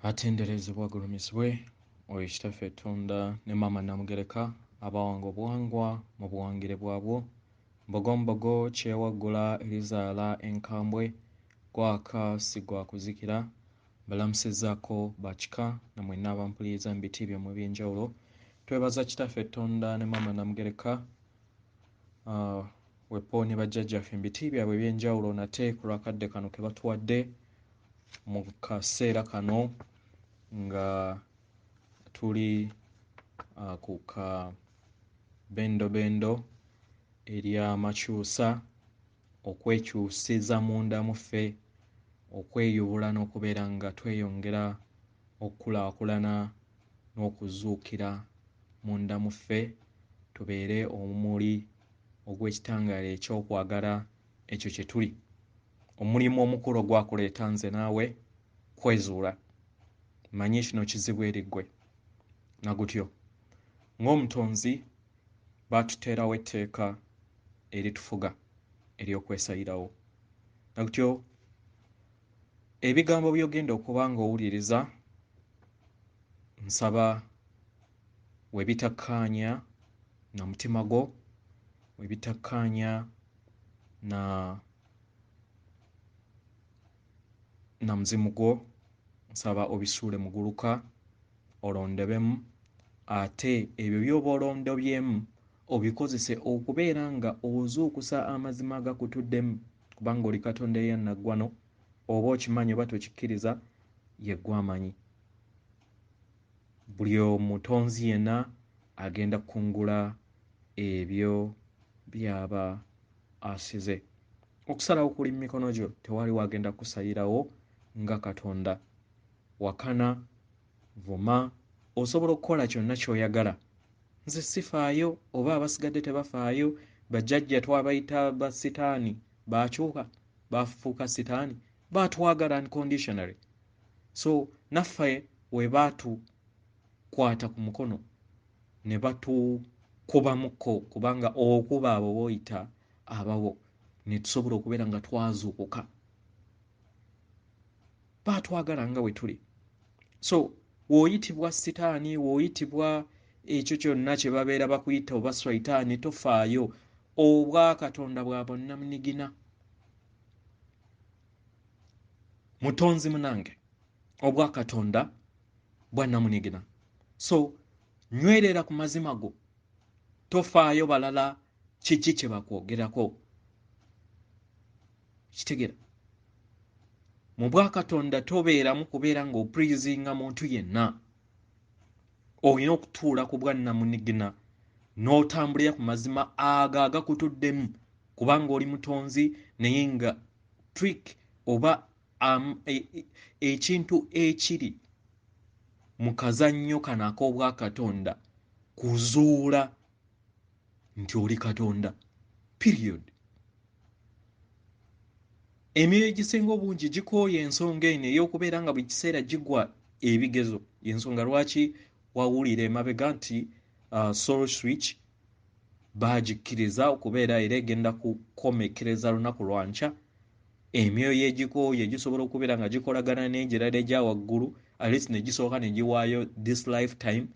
Atenderezebwa agulumisibwe oyo kitaffe Tonda ne Maama Namugereka abawanga obuwangwa mu buwangire bwabwo mbogombogo kyewaggula erizaala enkambwe gwaka si gwa kuzikira balamusizzaako bakika na mwenna abampuliriza mu biti byammwe eby'enjawulo twebaza kitaffe Tonda ne Maama Namugereka wepo ne bajjajjaffe mu biti byabwe eby'enjawulo nate ku lwakadde kano ke batuwadde mu kaseera kano nga tuli ku kabendobendo ery'amakyusa okwekyusiza munda mu ffe okweyubula n'okubeera nga tweyongera okukulaakulana n'okuzuukira munda mu ffe tubeere omumuli ogw'ekitangaala ekyokwagala ekyo kye tuli. Omulimu omukulu ogwakuleeta nze naawe Kwezula. Mmanyi kino kizibu eri ggwe nagutyo. Ng'omutonzi baatuteerawo etteeka eritufuga ery'okwesayirawo. Nagutyo ebigambo by'ogenda okuba ng'owuliriza nsaba webitakkaanya na mutima gwo, webitakkaanya na muzimu gwo, nsaba obisuule muguluka olondebemu ate ebyo by'oba olondobyemu obikozese okubeera nga ozuukusa amazima agakutuddemu kubanga oli Katonda eyannaggwano oba okimanyi oba tokikkiriza ye ggwe amanyi. Buli omutonzi yenna agenda kukungula ebyo by'aba asize. Okusalawo kuli mu mikono gyo, tewali wagenda kusayirawo nga Katonda. Wakana, vuma, osobola okukola kyonna ky'oyagala. Nze sifaayo oba abasigadde tebafaayo, bajjajja twabayita ba sitaani baakyuka baafuuka sitaani baatwagala unconditionally. So naffe we baatukwata ku mukono ne batukubamukko kubanga okuba abo b'oyita abawo ne tusobola okubeera nga twazuukuka. Baatwagala nga bwe tuli. So w'oyitibwa sitaani, w'oyitibwa ekyo kyonna kye babeera bakuyita oba swayitaani tofaayo, obwa Katonda bwa bonna-munigina. Mutonzi munange, obwa Katonda bwa nnamunigina. So nywerera ku mazima go, tofaayo balala kiki kye bakwogerako. Kitegeera? Mu bwa Katonda tobeeramu kubeera ng'opuriizinga muntu yenna. Olina okutuula ku bwa nnamunigina n'otambulira ku mazima ago agakutuddemu kubanga oli mutonzi naye nga trick oba ekintu ekiri mu kazannyo kano ak'obwa Katonda kuzuula nti oli Katonda. Period. Emyoyo egisinga obungi gikooye ensonga eno ey'okubeera nga buli kiseera gigwa ebigezo. Y'ensonga lwaki wawulira emabega nti soul switch baagikkiriza okubeera era egenda kukomekereza lunaku lwa nkya. Emyoyo egikooye gisobola okubeera nga gikolagana n'egirala egya waggulu at least ne gisooka ne giwaayo this lifetime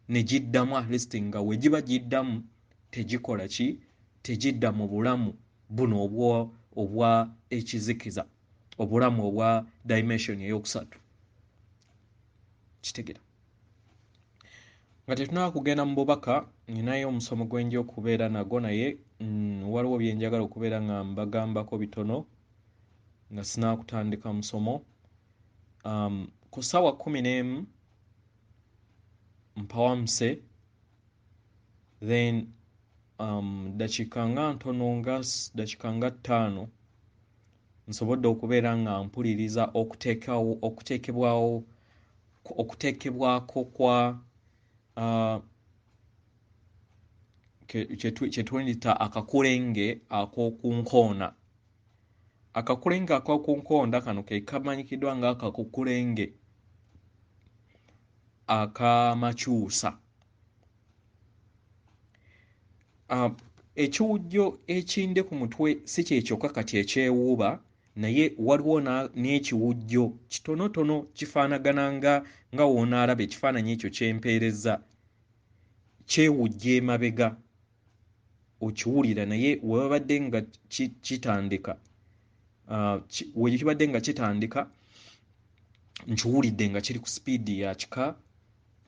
ne giddamu at least nga we giba giddamu tegikola ki? Tegidda mu bulamu buno obwa ekizikiza, obulamu obwa dimension ey'okusatu. Kitegera? Nga tetunaba kugenda mu bubaka, ninayo omusomo gwe nja okubeera nagwo naye waliwo bye njagala okubeera nga mbagambako bitono nga sinaakutandika musomo. Ku ssaawa 11 mpawamuse then dakiika nga ntono nga dakiika nga 5 nsobodde okubeera nga mpuliriza okuteekebwako kwa kye tuyita akakulenge ak'oku nkoona. Akakulenge ak'oku nkoona kano ke kamanyikiddwa ng'akakulenge ak'amakyusa. Ekiwujjo ekindi ku mutwe si kye kyokka kati ekyewuuba naye waliwo n'ekiwujjo kitonotono kifaanagana nga w'onaalabe ekifaananyi ekyo kyempeereza kyewujja emabega okiwulira naye webabadde nga kitandika wekibadde nga kitandika nkiwulidde nga kiri ku sipiidi ya kika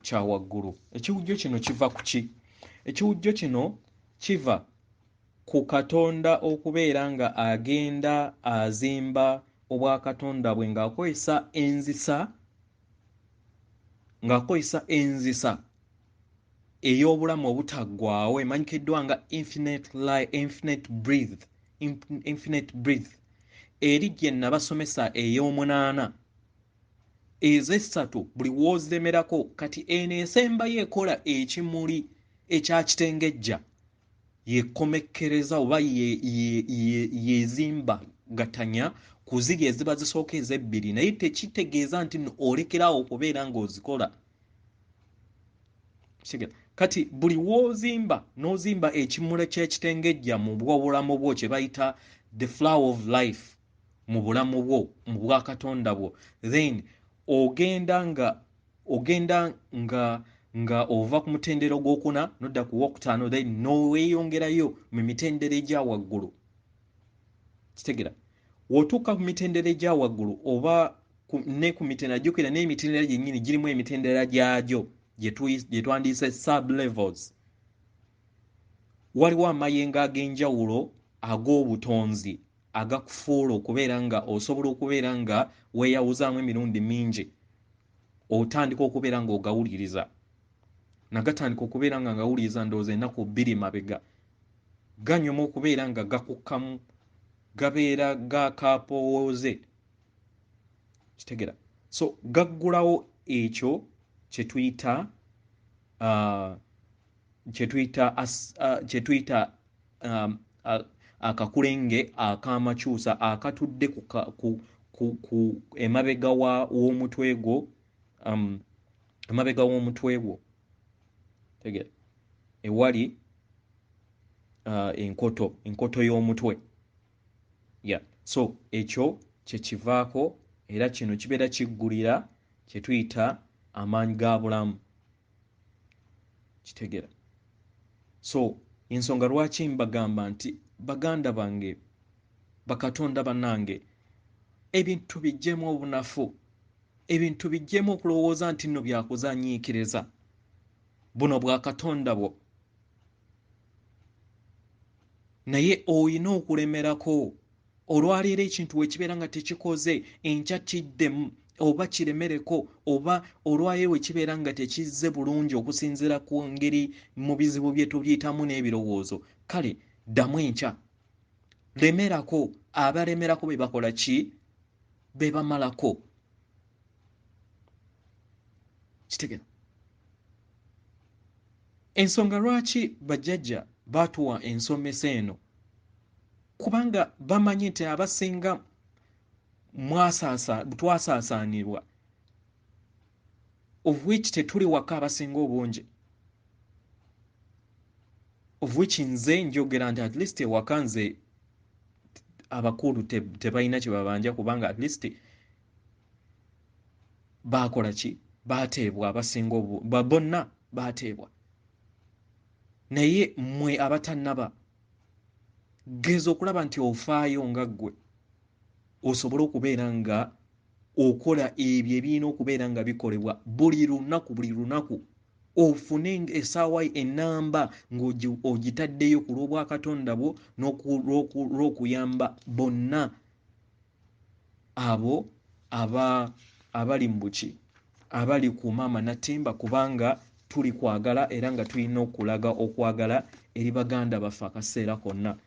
kya waggulu. Ekiwujjo kino kiva ku ki? Ekiwujjo kino kiva ku Katonda okubeera nga agenda azimba obwakatonda bwe ng'akozesa enzisa ey'obulamu obutaggwaawo emanyikiddwa nga infinite breath eri gye nabasomesa ey'omunaana ez'essatu buli w'oziremerako kati eno esembayo ekola ekimuli ekya kitengejja yekomekkereza oba yezimba gatanya ku ziri eziba zisooka ez'ebbiri naye tekitegeeza nti olekerawo okubeera ng'ozikola. Kati buli w'ozimba n'ozimba ekimuli ky'ekitengejja mu bw'obulamu bwo kye bayita the flower of life mu bulamu bwo mu bwakatonda bwo then ogenda nga ova ku mutendera gw'okuna nodda ku wokutaano then n'oweeyongerayo mu mitendera egya waggulu. Kitegera w'otuuka ku mitendera egya waggulu oba ne ku mitendera jjukira n'emitendera gyennyini girimu emitendera gyagyo gye twandiyise sub levels. Waliwo amayengo ag'enjawulo ag'obutonzi agakufuula okubeera nga osobola okubeera nga weeyawuzaamu emirundi mingi otandika okubeera ng'ogawuliriza nagatandika okubeera nga ngawuliriza ndowooza ennaku 2 mabega ganyuma okubeera nga gakukkamu gabeera gakapowooze. Kitegera so gaggulawo ekyo kye tuyita akakulenge ak'amakyusa akatudde ku emabega w'omutwe gwo emabega gwo tegera ewali enkoto y'omutwe so ekyo kye kivaako era kino kibeera kiggulira kye tuyita amaanyi ga bulamu. Kitegera so ensonga lwaki mbagamba nti baganda bange bakatonda bannange ebintu bijjemu obunafu ebintu bijjemu okulowooza nti nno byakuzanyiikiriza buno bwakatonda bwo naye olina okulemerako olwaleero ekintu wekibeera nga tekikoze enkya kiddemu oba kiremereko oba olwaleero wekibeera nga tekizze bulungi okusinziira ku ngeri mu bizibu bye tubiyitamu n'ebirowoozo kale ddamu enkya lemerako. Abalemerako be bakola ki? Be bamalako. Kitegera ensonga lwaki bajjajja baatuwa ensomesa eno kubanga bamanyi nti abasinga twasaasaanirwa of which tetuli waka abasinga obungi of which nze njogera nti at least ewaka nze abakulu tebalina kye babanja kubanga at least baakola ki? Baateebwa abasinga bonna baateebwa naye mmwe abatannaba geza okulaba nti ofaayo nga ggwe osobole okubeera nga okola ebyo ebirina okubeera nga bikolebwa buli lunaku ofune essaawa ennamba ng'ogitaddeyo ku lw'obwakatonda bwo n'okuyamba bonna abo abali mu buki abali ku maama natimba kubanga tuli kwagala era nga tulina okulaga okwagala eri baganda baffe akaseera konna.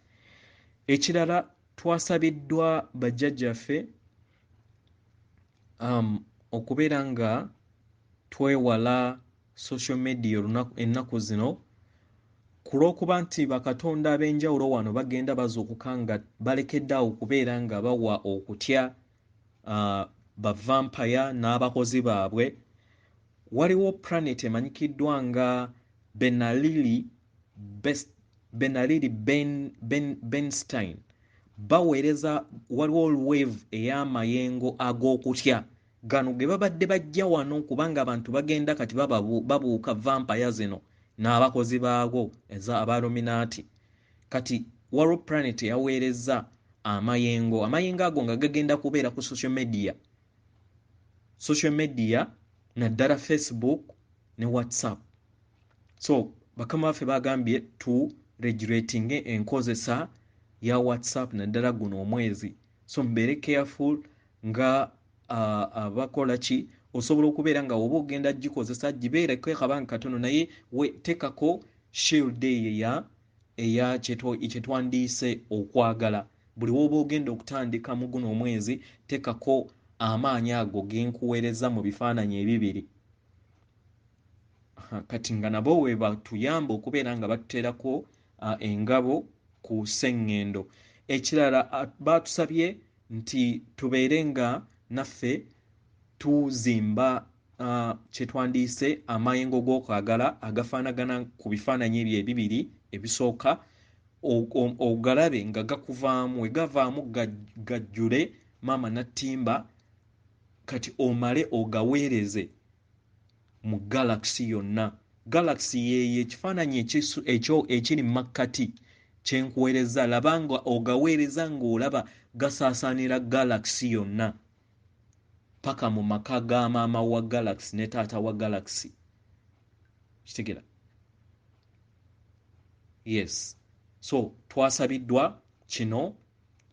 Ekirala twasabiddwa bajjajjaffe okubeera nga twewala social media ennaku zino ku lw'okuba nti bakatonda ab'enjawulo wano bagenda bazuukuka nga balekeddaawo okubeera nga bawa okutya bavampaya n'abakozi baabwe. Waliwo planet emanyikiddwa nga Benalili Bernstein baweereza waliwo wave ey'amayengo ag'okutya gano ge babadde bajja wano kubanga abantu bagenda kati babuuka vampire zino n'abakozi baago abaluminaati kati waliwo planet yaweereza amayengo ago nga gagenda kubeera ku social media naddala Facebook ne WhatsApp. So bakama baffe bagambye tu regulating enkozesa ya WhatsApp naddala guno omwezi, so mbeere careful nga abakola ki osobola okubeera nga woba ogenda gikozesa gibeereko akabanga katono naye tekako shield eya kyetwandiise okwagala. Buli woba ogenda okutandika mu guno omwezi tekako amaanyi ago genkuweereza mu bifaananyi ebibiri. Kati nga nabo we batuyamba okubeera nga batuteerako engabo ku sseŋŋendo. Ekirala batusabye nti tubeere nga naffe tuzimba kyetwandiise amayengo g'okwagala agafaanagana ku bifaananyi ebyo ebibiri ebisooka ogalabe nga gakuvaamu we gavaamu gajjule maama nattimba kati omale ogaweereze mu galaxy yonna. Galaxy yeyo ekifaananyi ekyo ekiri mu makkati kyenkuweereza labanga ogaweereza ng'olaba gasaasaanira galaxy yonna paka mu maka ga maama wa galaxy ne taata wa galaxy. Kitegera? Yes. So twasabiddwa kino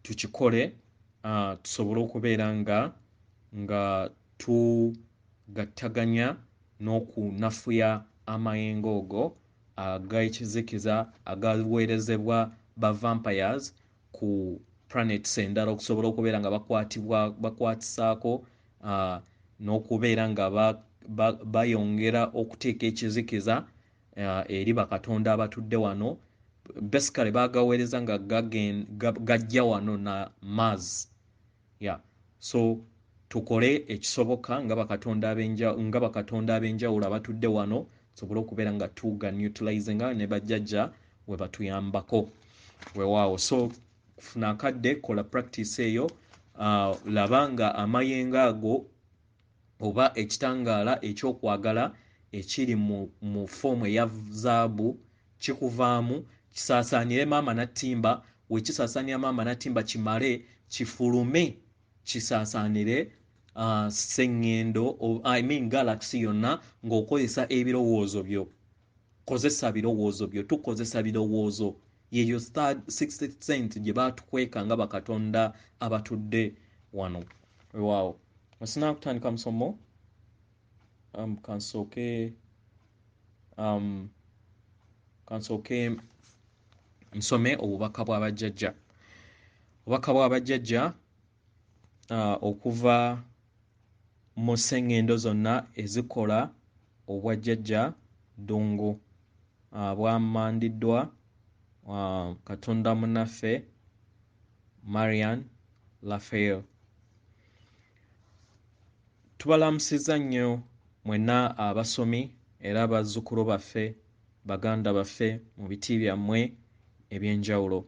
tukikole tusobole okubeera nga tugattaganya n'okunafuya amayengo ogo ag'ekizikiza agaweerezebwa ba vampires ku planets endala okusobola okubeera nga bakwatisaako n'okubeera nga bayongera okuteeka ekizikiza eri bakatonda abatudde wano. Basically bagaweereza nga gajja wano na Mars. Yeah. So tukole ekisoboka nga bakatonda ab'enjawulo abatudde wano tusobole okubeera nga tuga neutralizinga ne bajjajja we batuyambako weewaawo. So kufuna akadde kola practice eyo laba nga amayengo ago oba ekitangaala ekyokwagala ekiri mu foomu eya zaabu kikuvaamu kisaasaanire maama nattimba. Wekisaasaanira maama nattimba kimale kifulume kisaasaanire sseŋŋendo galaxy yonna ng'okozesa ebirowoozo byo. Kozesa birowoozo byo, tukozesa birowoozo. Yeyo sixth sense gye baatukweka nga bakatonda abatudde wano. Waawo. Osina kutandika musomo kansooke nsome obubaka bw'abajjajja. Obubaka bw'abajjajja okuva mu sseŋŋendo zonna ezikola obwajjajja ddungu bwamandiddwa katonda munnaffe Marian Raphael. Tubalamusizza nnyo mwenna abasomi era abazzukulu baffe baganda baffe mu biti byammwe eby'enjawulo.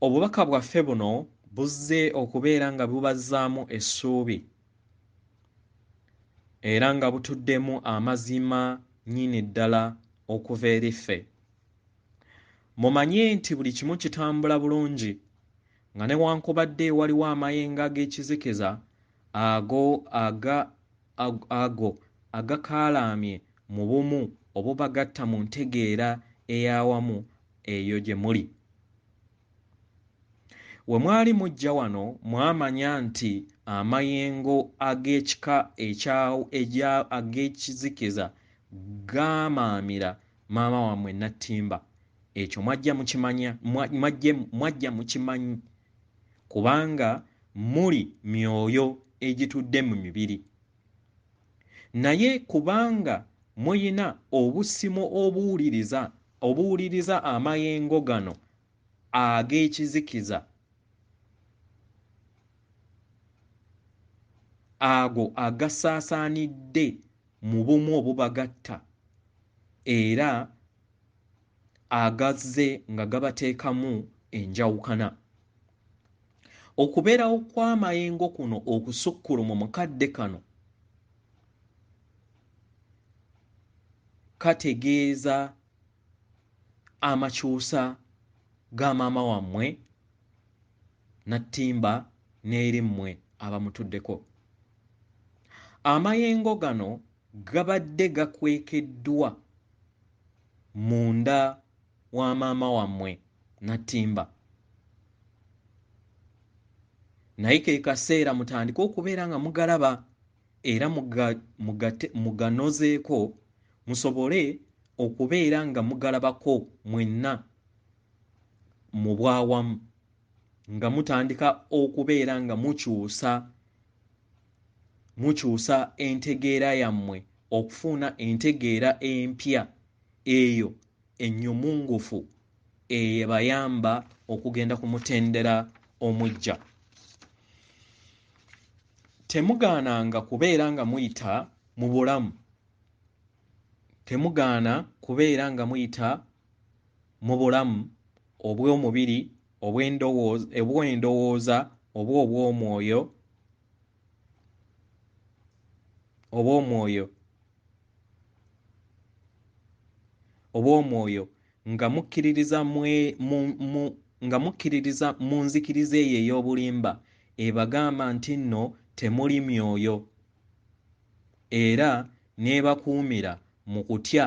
Obubaka bwaffe buno buzze okubeera nga bubazzaamu essuubi era nga butuddemu amazima nnyini ddala okuva eri ffe. Mumanye nti buli kimu kitambula bulungi nga newankubadde waliwo amayengo ag'ekizikiza ago agakaalaamye mu bumu obubagatta mu ntegeera ey'awamu eyo gye muli. We mwali mujja wano mwamanya nti amayengo ag'ekika ag'ekizikiza gaamaamira maama wammwe Nattimba. Ekyo mwajja mukimanyi kubanga muli myoyo egitudde mu mibiri. Naye kubanga muyina obusimu obuwuliriza amayengo gano ag'ekizikiza, ago agasaasaanidde mu bumu obubagatta era agazze nga gabateekamu enjawukana. Okubeerawo kw'amayengo kuno okusukkulumu mu kadde kano kategeeza amakyusa ga maama wammwe Nattimba n'eri mmwe abamutuddeko. Amayengo gano gabadde gakwekeddwa munda wa maama wammwe Nattimba. Naye ke kaseera mutandike okubeera nga mugalaba era muganozeeko musobole okubeera nga mugalabako mwenna mu bwawamu, nga mutandika okubeera nga mukyusa entegeera yammwe okufuna entegeera empya eyo ennyumungufu eyebayamba okugenda ku mutendera omuggya. Temugaananga kubeera nga muyita mu bulamu. Temugaana kubeera nga muyita mu bulamu obw'omubiri, obw'endowooza, oba obw'omwoyo nga mukkiririza mu nzikiriza eyo ey'obulimba ebagamba nti nno temuli myoyo, era n'ebakuumira mu kutya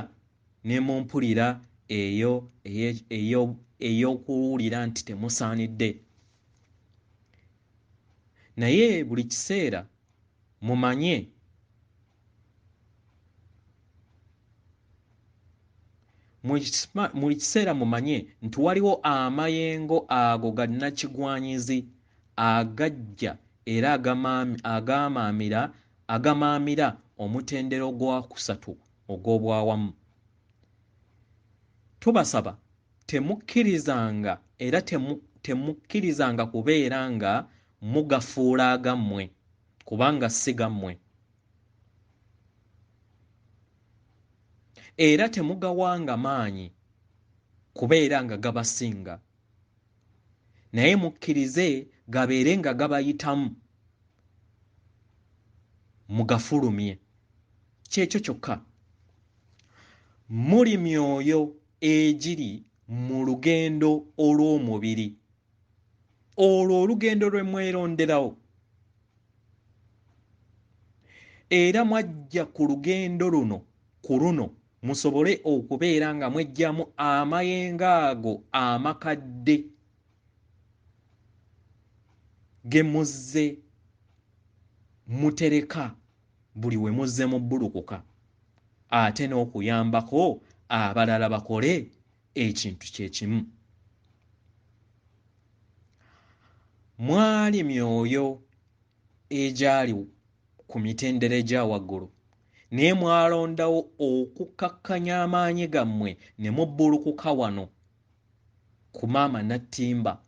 ne mu mpulira eyo ey'okuwulira nti temusaanidde. Naye buli kiseera mumanye nti waliwo amayengo ago gannakigwanyizi agajja era agamaamira omutendera ogwakusatu ogw'obwawamu. Tubasaba temukkirizanga era temukkirizanga kubeera nga mugafuula agammwe, kubanga si gammwe. Era temugawanga maanyi kubeera nga gabasinga, naye mukkirize gabeere nga gabayitamu, mugafulumye. Kyekyo kyokka. Muli myoyo egiri mu lugendo olw'omubiri, olwo olugendo lwe mweronderawo, era mwajja ku lugendo luno musobole okubeera nga mweggyamu amayengo ago amakadde ge muzze mutereka buli we muzze mu bbulukuka, ate n'okuyambako abalala bakole ekintu kye kimu. Mwali myoyo egyali ku mitendera egya waggulu, naye mwalondawo okukkakkanya amaanyi gammwe ne mubbulukuka wano ku maama Nattimba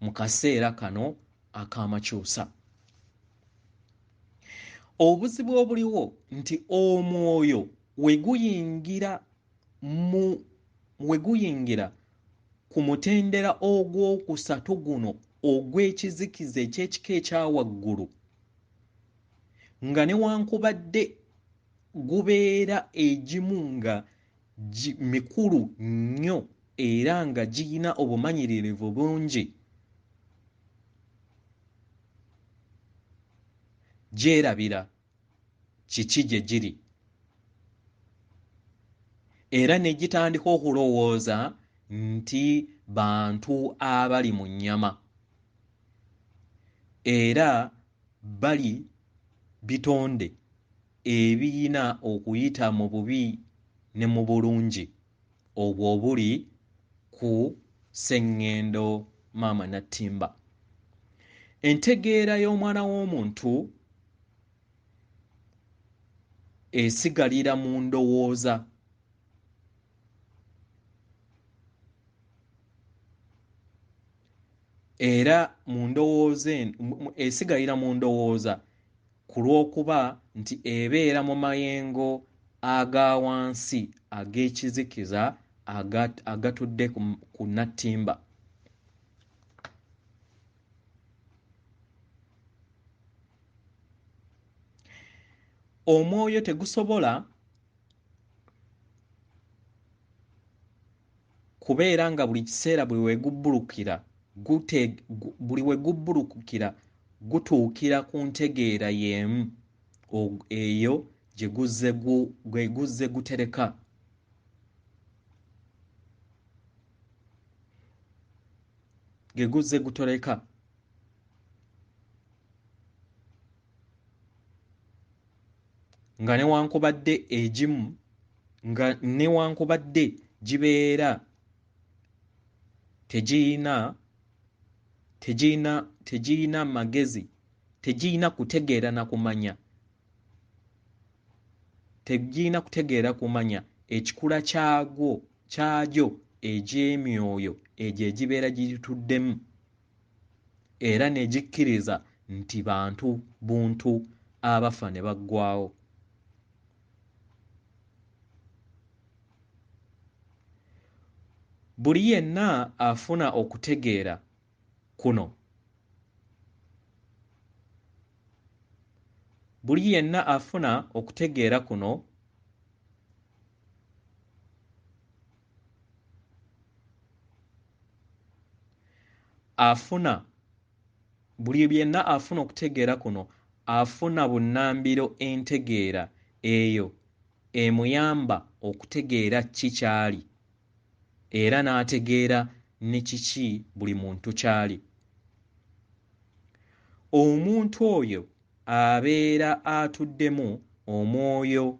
mu kaseera kano ak'amakyusa. Obuzibu obuliwo nti omwoyo we guyingira ku mutendera ogwokusatu guno ogw'ekizikiza eky'ekika ekya waggulu, nga newankubadde gubeera egimu nga mikulu nnyo era nga giyina obumanyiririvu bungi, gyerabira kiki gye giri, era ne gitandika okulowooza nti bantu abali mu nnyama, era bali bitonde ebiyina okuyita mu bubi ne mu bulungi obwo obuli ku sseŋŋendo maama Nattimba. Entegeera y'omwana w'omuntu esigalira mu ndowooza, era esigalira mu ndowooza ku lw'okuba nti ebeera mu mayengo aga wansi ag'ekizikiza agatudde ku Nattimba. omwoyo tegusobola kubeera nga buli kiseera buli we gubbulukira buli we gubbulukukira gutuukira ku ntegeera y'emu eyo gye guzze gutereka. Ge guzze gutoleka. Nga newankubadde egimu nga newankubadde gibeera tegiyina magezi, tegiyina kutegeera na kumanya, tegiyina kutegeera kumanya ekikula kyagyo egy'emyoyo egyo egibeera gituddemu era ne gikkiriza nti bantu buntu abafa ne baggwaawo. Buli yenna afuna okutegeera kuno. Buli yenna afuna okutegeera kuno afuna bunnambiro entegeera eyo emuyamba okutegeera kikyali era n'ategeera ne kiki buli muntu kyali. Omuntu oyo abeera atuddemu omwoyo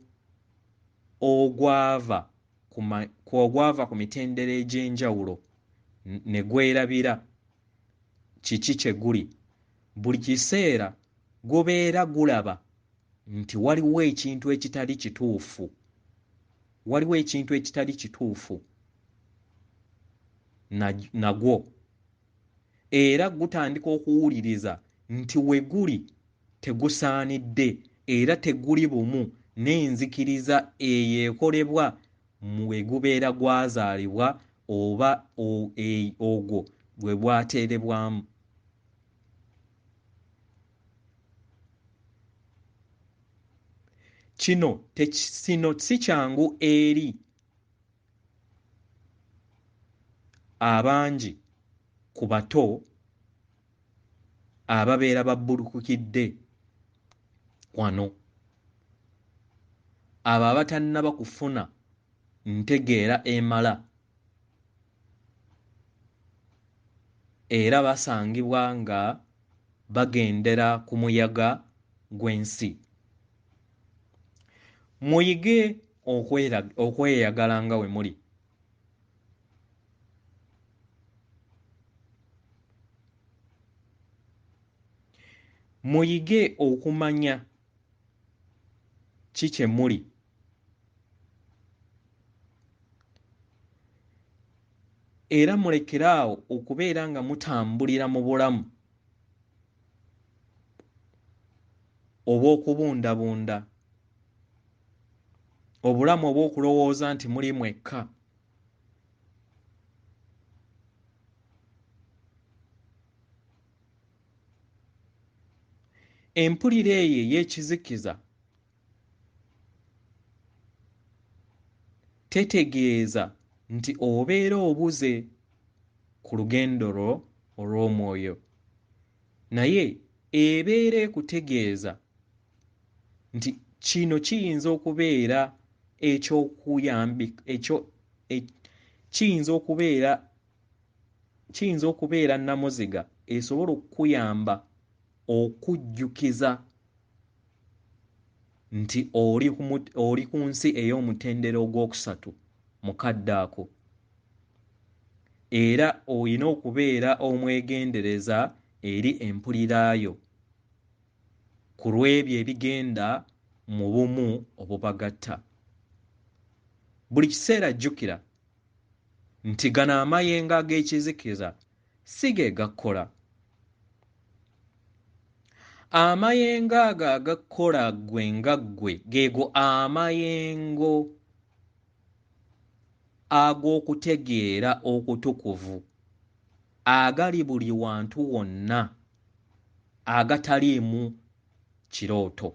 ogwava ku mitendera egy'enjawulo ne gwerabira kiki kye guli. Buli kiseera gubeera gulaba nti waliwo ekintu ekitali kituufu, waliwo ekintu ekitali kituufu nagwo, era gutandika okuwuliriza nti we guli tegusaanidde era teguli bumu n'enzikiriza eyo ekolebwa mu we gubeera gwazaalibwa oba ogwo bwe bwateerebwamu. Kino si kyangu eri abangi ku bato ababeera babbulukukidde wano, abo abatannaba kufuna ntegeera emala era basangibwa nga bagendera ku muyaga gw'ensi. Muyige okweyagala nga we muli. Muyige okumanya ki kye muli. Era mulekeraawo okubeera nga mutambulira mu bulamu obw'okubundabunda, obulamu obw'okulowooza nti muli mwekka. Empulira eyo ey'ekizikiza tetegeeza nti obeera obuze ku lugendo lwo olw'omwoyo, naye ebeera ekutegeeza nti kino kiyinza okubeera kiyinza okubeera nnamuziga esobola okukuyamba okujjukiza nti oli ku nsi ey'omutendera ogwokusatu mukadde ako, era olina okubeera omwegendereza eri empuliraayo ku lw'ebyo ebigenda mu bumu obubagatta. Buli kiseera jjukira nti gano amayengo ag'ekizikiza si ge gakkola. Amayengo ago agakkola ggwe nga ggwe geego amayengo ag'okutegeera okutukuvu agali buli wantu wonna agataliimu kirooto.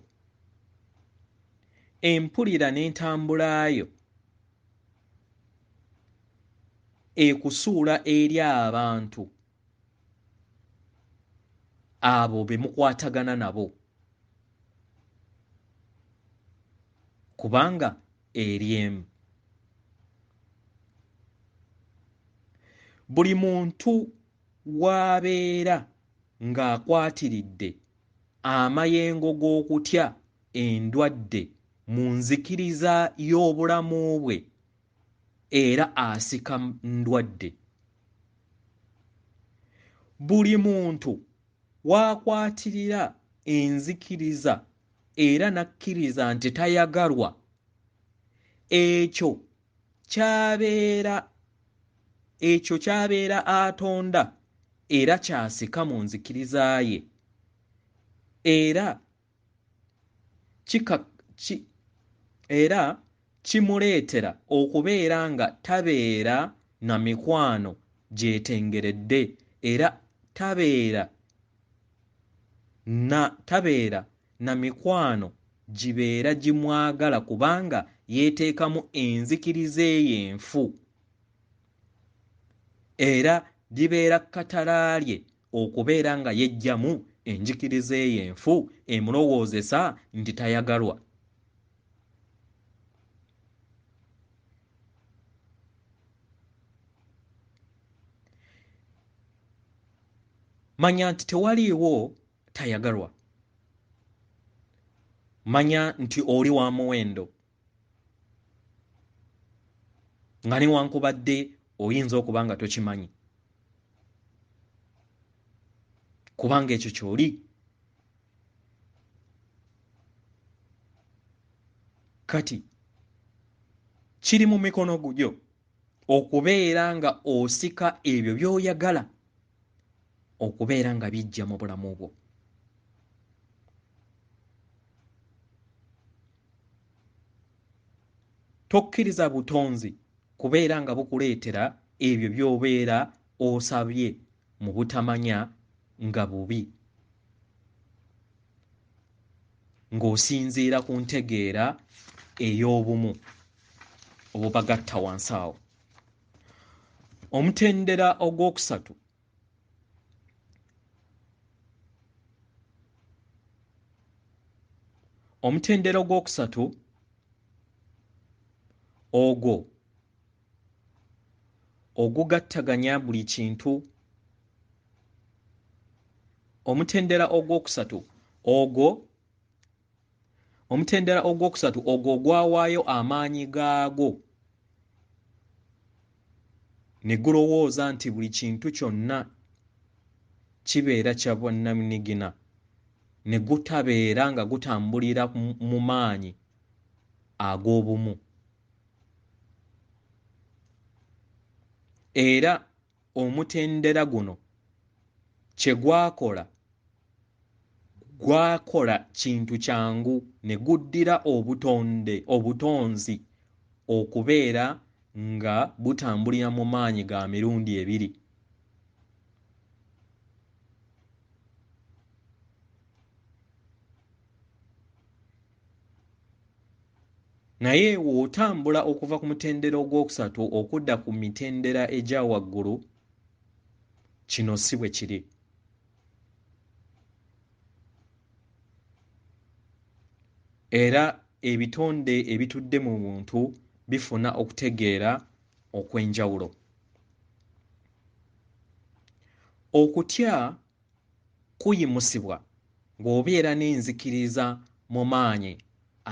empulira n'entambulayo ekusuula eri abantu abo be mukwatagana nabo kubanga eri emu. Buli muntu w'abeera ng'akwatiridde amayengo g'okutya endwadde mu nzikiriza y'obulamu bwe era asika ndwadde. Buli muntu w'akwatirira enzikiriza era n'akkiriza nti tayagalwa, ekyo ky'abeera atonda era ky'asika mu nzikiriza ye, era kimuleetera okubeera nga tabeera na mikwano gyetengeredde era tabeera na mikwano gibeera gimwagala kubanga yeeteekamu enzikiriza eyo enfu era libeera katalaalye okubeera nga yeggyamu enjikiriza eyo enfu emulowoozesa nti tayagalwa. Manya nti tewaliiwo tayagalwa. Manya nti oli wa muwendo nga newankubadde oyinza okuba nga tokimanyi kubanga ekyo ky'oli. Kati kiri mu mikono gyo okubeera nga osika ebyo by'oyagala okubeera nga bijja mu bulamu bwo. Tokkiriza butonzi kubeera nga bukuleetera ebyo by'obeera osabye mu butamanya nga bubi, ng'osinziira ku ntegeera ey'obumu obubagatta wansi awo. Omutendera ogwokusatu. Omutendera ogwokusatu ogwo ogugattaganya buli kintu. Omutendera ogwokusatu ogwo gwawaayo amaanyi gaagwo ne gulowooza nti buli kintu kyonna kibeera kya bwannamunigina, ne gutabeera nga gutambulira mu maanyi ag'obumu. Era omutendera guno kye gwakola kintu kyangu ne guddira obutonzi okubeera nga butambulira mu maanyi ga mirundi ebiri. Naye w'otambula okuva ku mutendera ogwokusatu okudda ku mitendera egya waggulu, kino si bwe kiri. Era ebitonde ebitudde mu muntu bifuna okutegeera okw'enjawulo. Okutya kuyimusibwa ng'obeera n'enzikiriza mu maanyi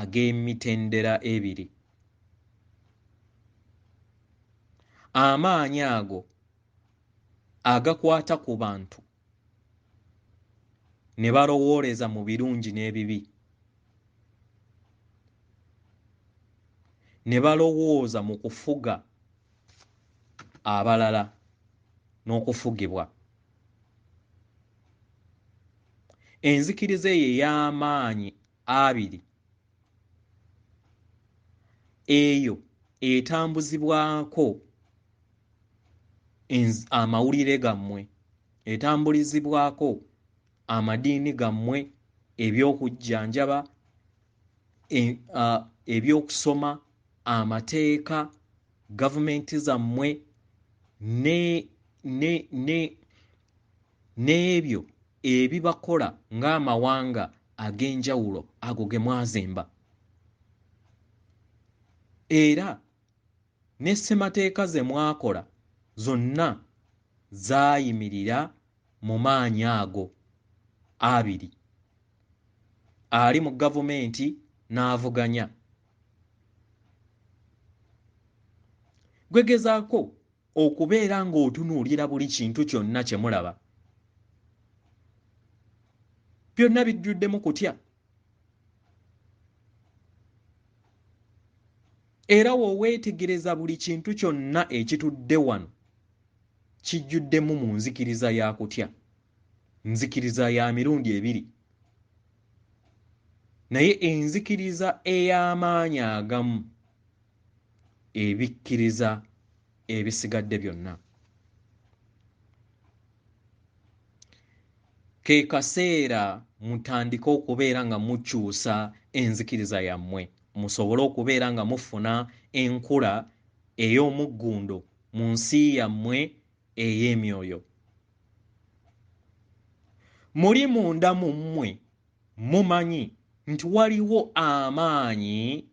ag'emitendera ebiri. Amaanyi ago agakwata ku bantu ne balowooleza mu birungi n'ebibi, ne balowooza mu kufuga abalala n'okufugibwa. Enzikiriza eyo ey'amaanyi abiri eyo etambuzibwako amawulire gammwe, etambulizibwako amadiini gammwe, ebyokujjanjaba, ebyokusoma, amateeka, gavumenti zammwe n'ebyo ebibakola ng'amawanga ag'enjawulo ago ge mwazimba. Era ne ssemateeka ze mwakola zonna zaayimirira mu maanyi ago abiri. Ali mu gavumenti n'avuganya. Gwegezaako okubeera ng'otunuulira buli kintu kyonna kye mulaba. Byonna bijjuddemu kutya. Era woweetegereza buli kintu kyonna ekitudde wano kijjuddemu mu nzikiriza ya kutya. Nzikiriza ya mirundi ebiri. Naye enzikiriza ey'amaanyi agamu ebikkiriza ebisigadde byonna. Ke kaseera mutandike okubeera nga mukyusa enzikiriza yammwe, musobole okubeera nga mufuna enkula ey'omuggundo mu nsi yammwe ey'emyoyo. Muli munda mu mmwe mumanyi nti waliwo amaanyi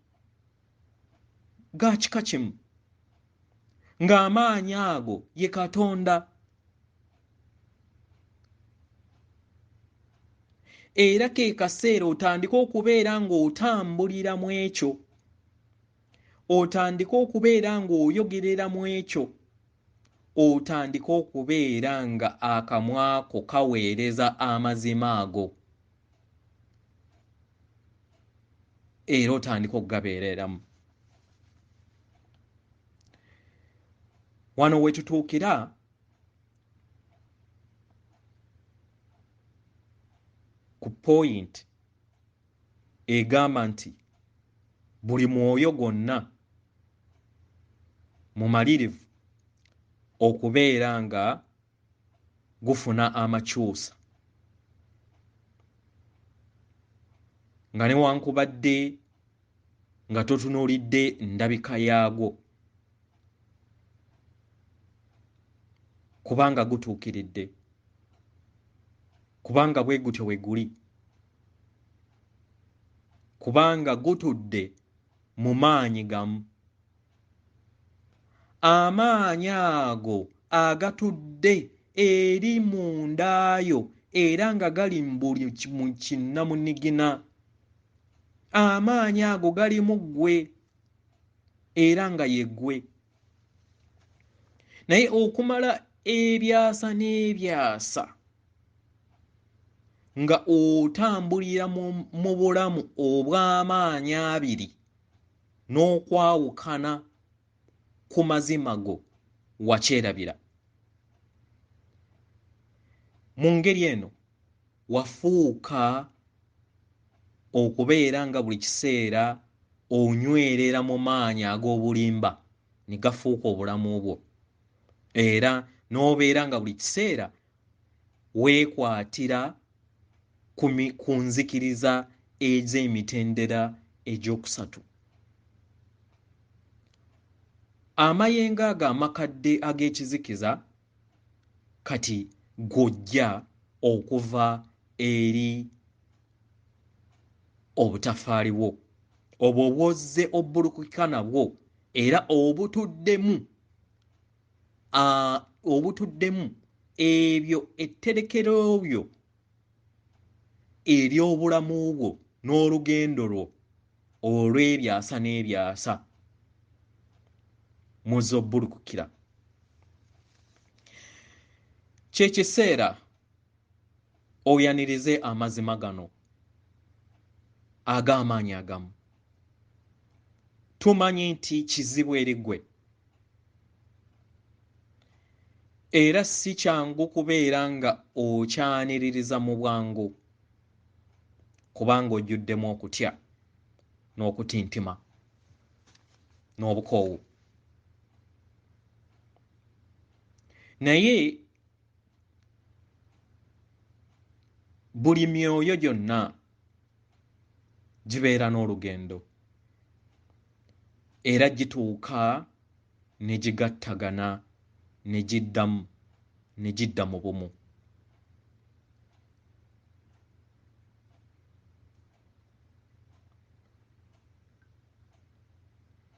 ga kika kimu, ng'amaanyi ago ye Katonda. Era ke kaseera otandike okubeera ng'otambulira mu ekyo, otandike okubeera ng'oyogerera mu ekyo, otandike okubeera nga akamwa ko kaweereza amazima ago, era otandike okugabeereramu. Wano we tutuukira ku point egamba nti buli mwoyo gwonna mumalirivu okubeera nga gufuna amakyusa, nga newankubadde nga totunuulidde ndabika yaagwo, kubanga gutuukiridde, kubanga bwe gutyo we guli, kubanga gutudde mu maanyi gamu. Amaanyi ago agatudde eri mundaayo era nga gali mu kinnamunigina. Amaanyi ago galimu ggwe era nga ye ggwe. Naye okumala ebyasa n'ebyasa nga otambulira mu bulamu obw'amaanyi abiri n'okwawukana ku mazima go wakyerabira. Mu ngeri eno wafuuka okubeera nga buli kiseera onywerera mu maanyi ag'obulimba ne gafuuka obulamu bwo, era n'obeera nga buli kiseera weekwatira ku nzikiriza ez'emitendera egy'okusatu. Amayengo ago amakadde ag'ekizikiza kati gojja okuva eri obutafaali bwo obwo obwozze obbulukika nabwo era obutuddemu ebyo etterekero byo ery'obulamu bwo n'olugendo lwo olw'ebyasa n'ebyasa muzze obbulukukira. Kye kiseera oyanirize amazima gano ag'amaanyi agamu. Tumanyi nti kizibu eri ggwe, era si kyangu kubeera nga okyaniririza mu bwangu, kubanga ojjuddemu okutya n'okutintima n'obukoowu. Naye buli myoyo gyonna gibeera n'olugendo era gituuka ne gigattagana ne gidda mu bumu.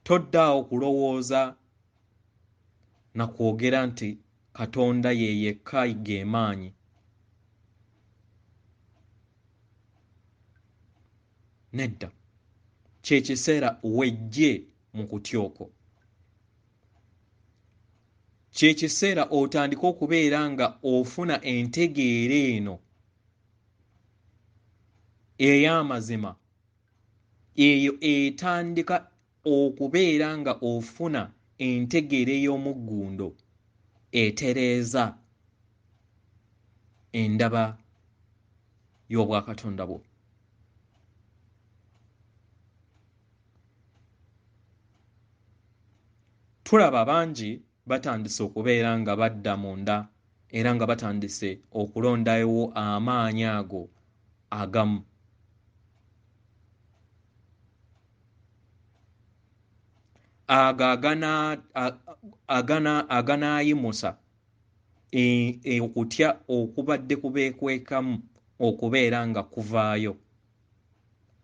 Toddaawo kulowooza na kwogera nti Katonda ye yekka ge maanyi. Nedda, kye kiseera wejje mu kutya okwo. Kye kiseera otandika okubeera nga ofuna entegeera eno ey'amazima. Eyo etandika okubeera nga ofuna entegeera ey'omuggundo etereeza endaba y'obwakatonda bwo. Tulaba bangi batandise okubeera nga badda munda era nga batandise okulondayo amaanyi ago agamu. Ago aganaayimusa okutya okubadde kubeekwekamu okubeera nga kuvaayo,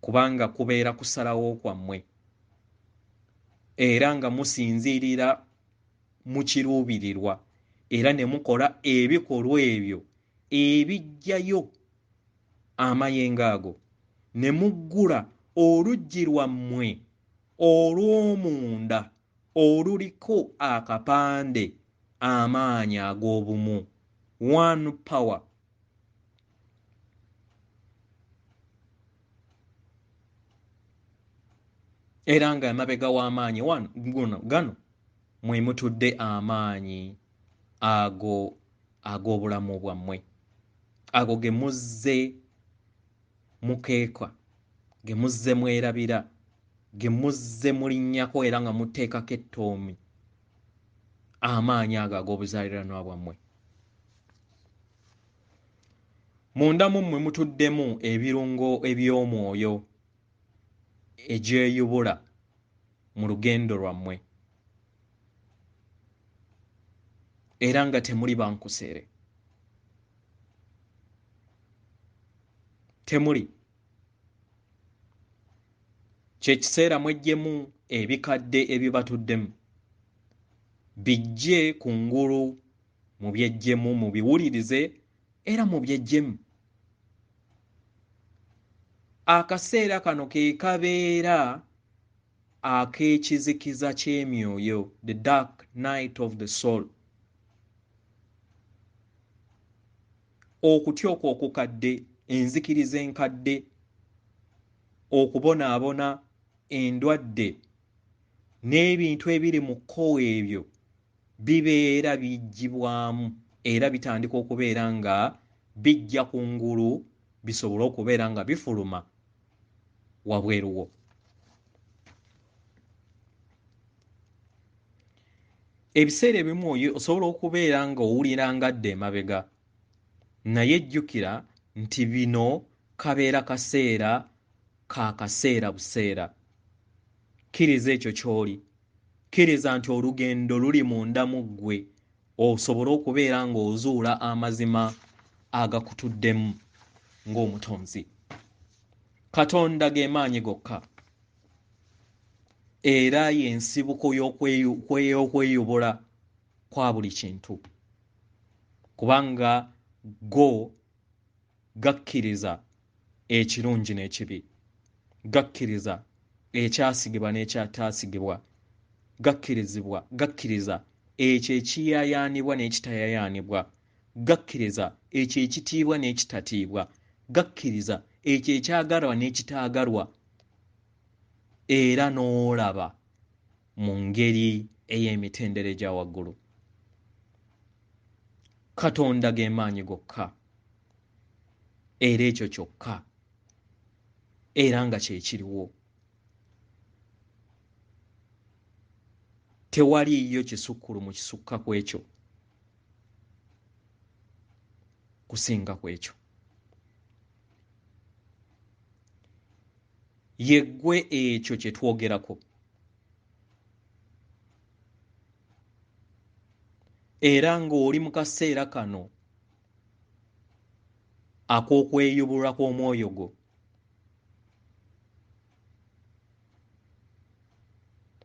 kubanga kubeera kusalawo kwammwe era nga musinziirira mu kiruubirirwa era ne mukola ebikolwa ebyo ebijjayo amayengo ago, ne muggula oluggi lwammwe olw'omunda oluliko akapande amaanyi ag'obumu, one power. Era nga emabega w'amaanyi gano mwe mutudde amaanyi ag'obulamu bwammwe, ago ge muzze mukeeka, ge muzze mwerabira, ge muzze mulinnyako era nga muteekako ettoomi, amaanyi ago ag'obuzaaliranwa bwammwe. Munda mu mmwe mutuddemu ebirungo eby'omwoyo egyeyubula mu lugendo lwammwe era nga temuli bankuseere. Temuli. Kye kiseera mweggyemu ebikadde ebibatuddemu, bijje kungulu mubyeggyemu, mubiwulirize era mubyeggyemu. Akaseera kano ke kabeera ak'ekizikiza ky'emyoyo, the dark night of the soul. Okutya okwo okukadde, enzikiriza enkadde, okubonaabona endwadde n'ebintu ebiri mu kkowe ebyo bibeera bijjibwamu era bitandika okubeera nga bijja kungulu bisobole okubeera nga bifuluma wabweruwo. Ebiseera ebimu osobola okubeera nga owulira ngadda emabega, naye jjukira nti bino kabeera kaseera ka kaseera buseera. Kkiriza ekyo ky'oli, kkiriza nti olugendo luli munda mu ggwe, osobole okubeera ng'ozuula amazima agakutuddemu ng'omutonzi. Katonda ge maanyi gokka era y'ensibuko y'okweyubula kwa buli kintu, kubanga go gakkiriza ekirungi n'ekibi, gakkiriza ekyasigibwa n'ekyataasigibwa, gakkiriza ekyo ekiyaayaanibwa n'ekitayaayaanibwa, gakkiriza ekyo ekitiibwa n'ekitatiibwa, gakkiriza ekyo ekyagalwa n'ekitaagalwa, era n'olaba mu ngeri ey'emitendera egya waggulu. Katonda ge maanyi gokka era ekyo kyokka era nga kye kiriwo. Tewaliiyo kisukkulu mu kisukka ku ekyo kusinga ku ekyo. yeggwe ekyo kye twogerako. Era ng'oli mu kaseera kano ak'okweyubulwa kw'omwoyo gwo.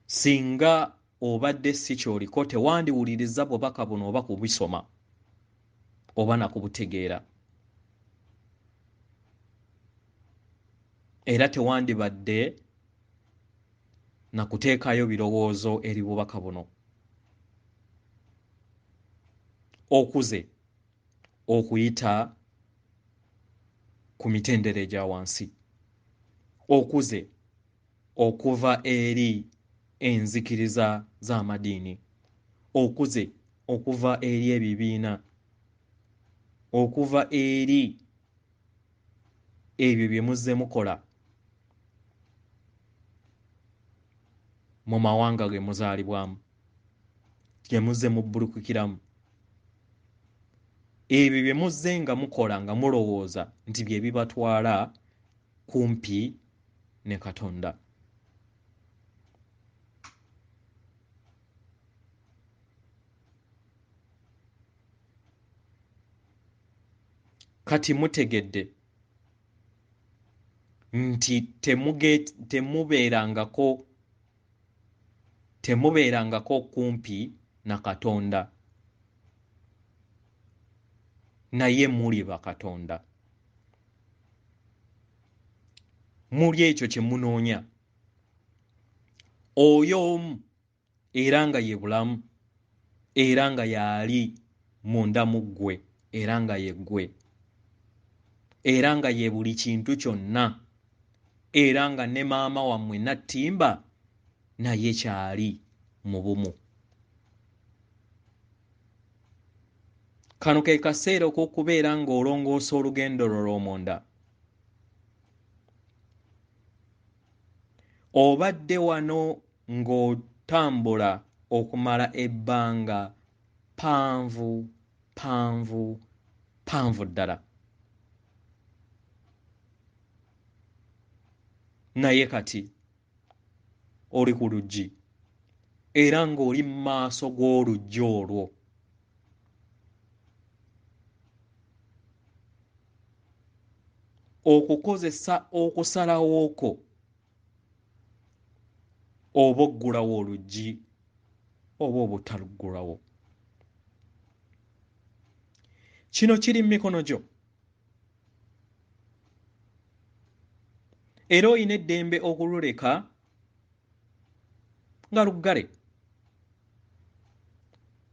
Singa obadde si kyoliko tewandiwuliriza bubaka buno oba kubisoma oba nakubutegeera. Era tewandibadde nakuteekayo birowoozo eri bubaka buno. Okuze okuyita ku mitendera egya wansi. Okuze okuva eri enzikiriza z'amadiini. Okuze okuva eri ebibiina. Okuva eri ebyo bye muzze mukola mu mawanga ge muzaalibwamu, gye muzze mubbulukukiramu. Ebyo bye muzze nga mukola nga mulowooza nti bye bibatwala kumpi ne Katonda. Kati mutegedde nti temubeerangako kumpi na Katonda, naye muli bakatonda. Muli ekyo kye munoonya. Oyo omu era nga ye bulamu, era nga y'ali munda mu ggwe, era nga ye ggwe, era nga ye buli kintu kyonna, era nga ne maama wammwe Nattimba naye kyali mu bumu. Kano ke kaseera ok'okubeera ng'olongoosa olugendo lwo olw'omunda. Obadde wano ng'otambula okumala ebbanga panvu ddala. Naye kati oli ku luggi era ng'oli mu maaso g'oluggi olwo. Okukozesa okusalawo kwo oba oggulawo oluggi oba obutaluggulawo. Kino kiri mu mikono gyo. Era olina eddembe okululeka nga luggale.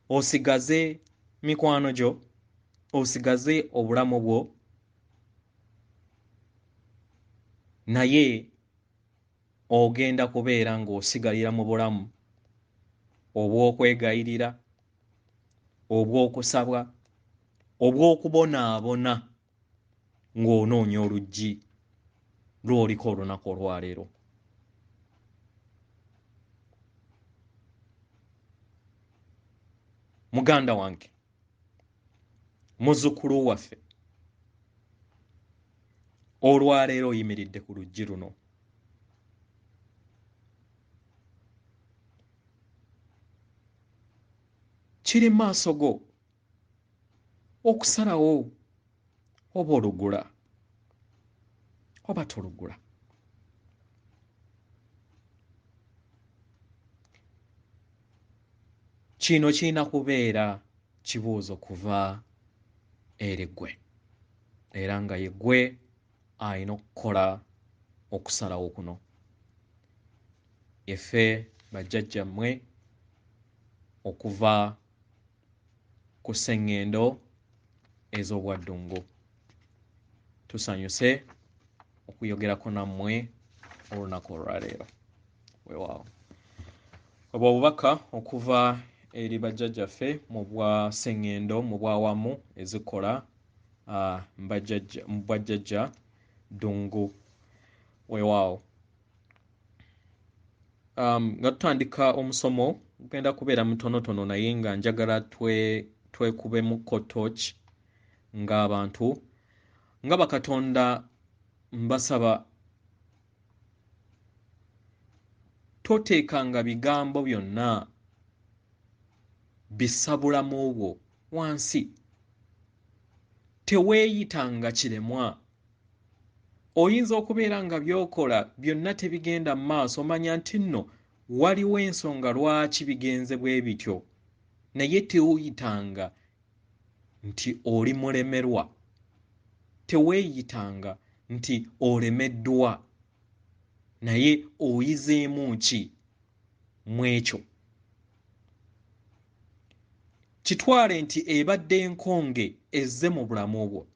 Osigaze mikwano gyo, osigaze obulamu bwo, naye ogenda kubeera ng'osigalira mu bulamu obw'okwegayirira, obw'okusabwa, obw'okubonaabona ng'onoonya oluggi lw'oliko olunaku olwaleero. Muganda wange, muzzukulu waffe, olwaleero oyimiridde ku luggi luno. Kiri mu maaso go okusalawo oba olugula oba tolugula. Kino kirina kubeera kibuuzo kuva eri ggwe, era nga ye ggwe alina okukola okusalawo kuno. Yeffe bajjajjammwe okuva ku sseŋŋendo ez'obwaddungu, tusanyuse okuyogerako nammwe olunaku olwaleero. Weewaawo. Obwo obubaka okuva eri bajjajjaffe mu bwa sseŋŋendo mu bwawamu ezikola mu bwajjajja ddungu. Weewaawo. Nga tutandika omusomo gugenda kubeera mutonotono naye nga njagala twekubemukko tooki ng'abantu nga bakatonda mbasaba toteekanga bigambo byonna bisabulamu bwo wansi. Teweeyitanga kiremwa. Oyinza okubeera nga by'okola byonna tebigenda mu maaso, manya nti nno waliwo ensonga lwaki bigenze bwe bityo, naye teweeyitanga nti oli mulemerwa. Teweeyitanga nti olemeddwa, naye oyizeemu ki mu ekyo. Kitwale nti ebadde enkonge ezze mu bulamu bwo.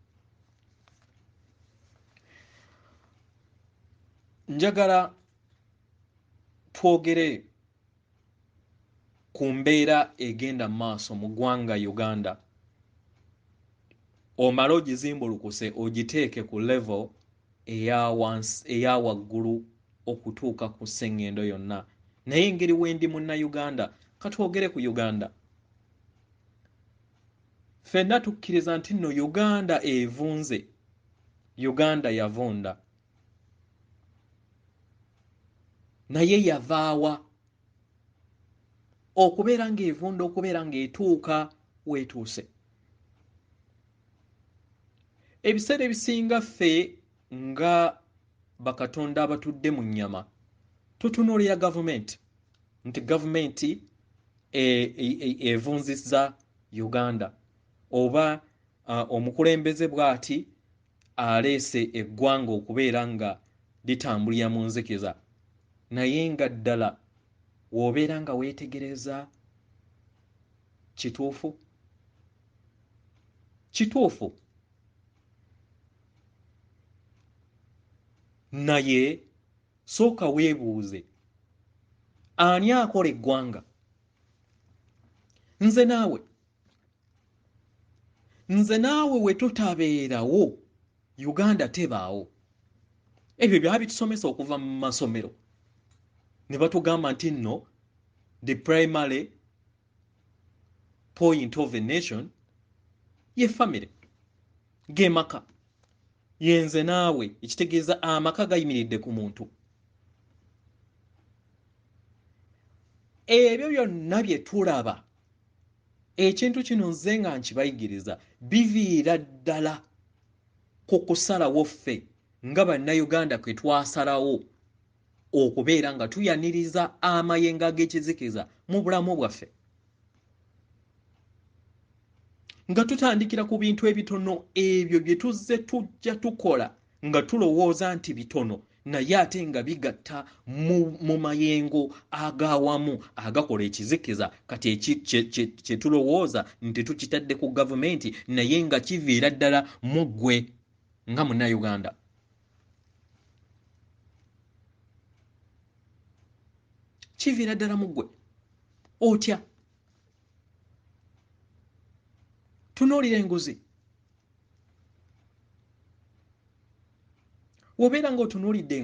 Njagala twogere ku mbeera egenda mu maaso mu ggwanga Uganda. Omala ogizimbulukuse ogiteeke ku level eya waggulu okutuuka ku sseŋŋendo yonna. Naye engeri wendi munnayuganda, katwogere ku Uganda. Ffenna tukkiriza nti nno Uganda evunze, Uganda yavunda. Naye yavaawa okubeera ng'evunda, okubeera ng'etuuka weetuuse. Ebiseera ebisinga ffe nga bakatonda abatudde mu nnyama tutunuulira gavumenti nti gavumenti evunzizza Uganda, oba omukulembeze bw'ati aleese eggwanga okubeera nga litambulira mu nzikiza. Naye nga ddala w'obeera nga weetegereza kituufu? Kituufu. Naye sooka weebuuze, ani akola eggwanga? Nze naawe we tutabeerawo Uganda tebaawo. Ebyo byaba bitusomesa okuva mu masomero ne batugamba nti nno the primary point of a nation ye family, ge maka. Yenze naawe, ekitegeeza amaka gayimiridde ku muntu. Ebyo byonna bye tulaba, ekintu kino nze nga nkibayigiriza, biviira ddala ku kusalawo ffe nga bannayuganda kwe twasalawo okubeera nga tuyaniriza amayengo ag'ekizikiza mu bulamu bwaffe. Nga tutandikira ku bintu ebitono ebyo bye tuzze tujja tukola nga tulowooza nti bitono, naye ate nga bigatta mu mayengo agawamu agakola ekizikiza. Kati kye tulowooza nti tukitadde ku gavumenti, naye nga kiviira ddala mu ggwe nga munnayuganda. Kiviira ddala mu ggwe. Otya? Tunuulira enguzi. Wobeera ng'otunuulidde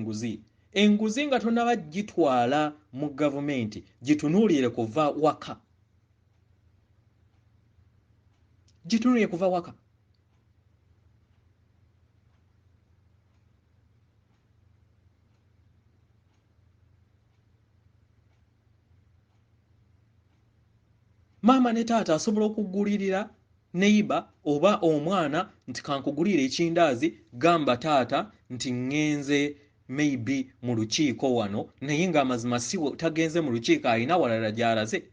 enguzi nga tonnaba gitwala mu gavumenti, gitunuulire kuva waka. Gitunuulire kuva waka. Maama ne taata asobola okugulirira neighbor oba omwana nti kankugulire ekindaazi, gamba taata nti ngenze maybe mu lukiiko wano, naye ng'amazima si tagenze mu lukiiko, alina walala gy'alaze.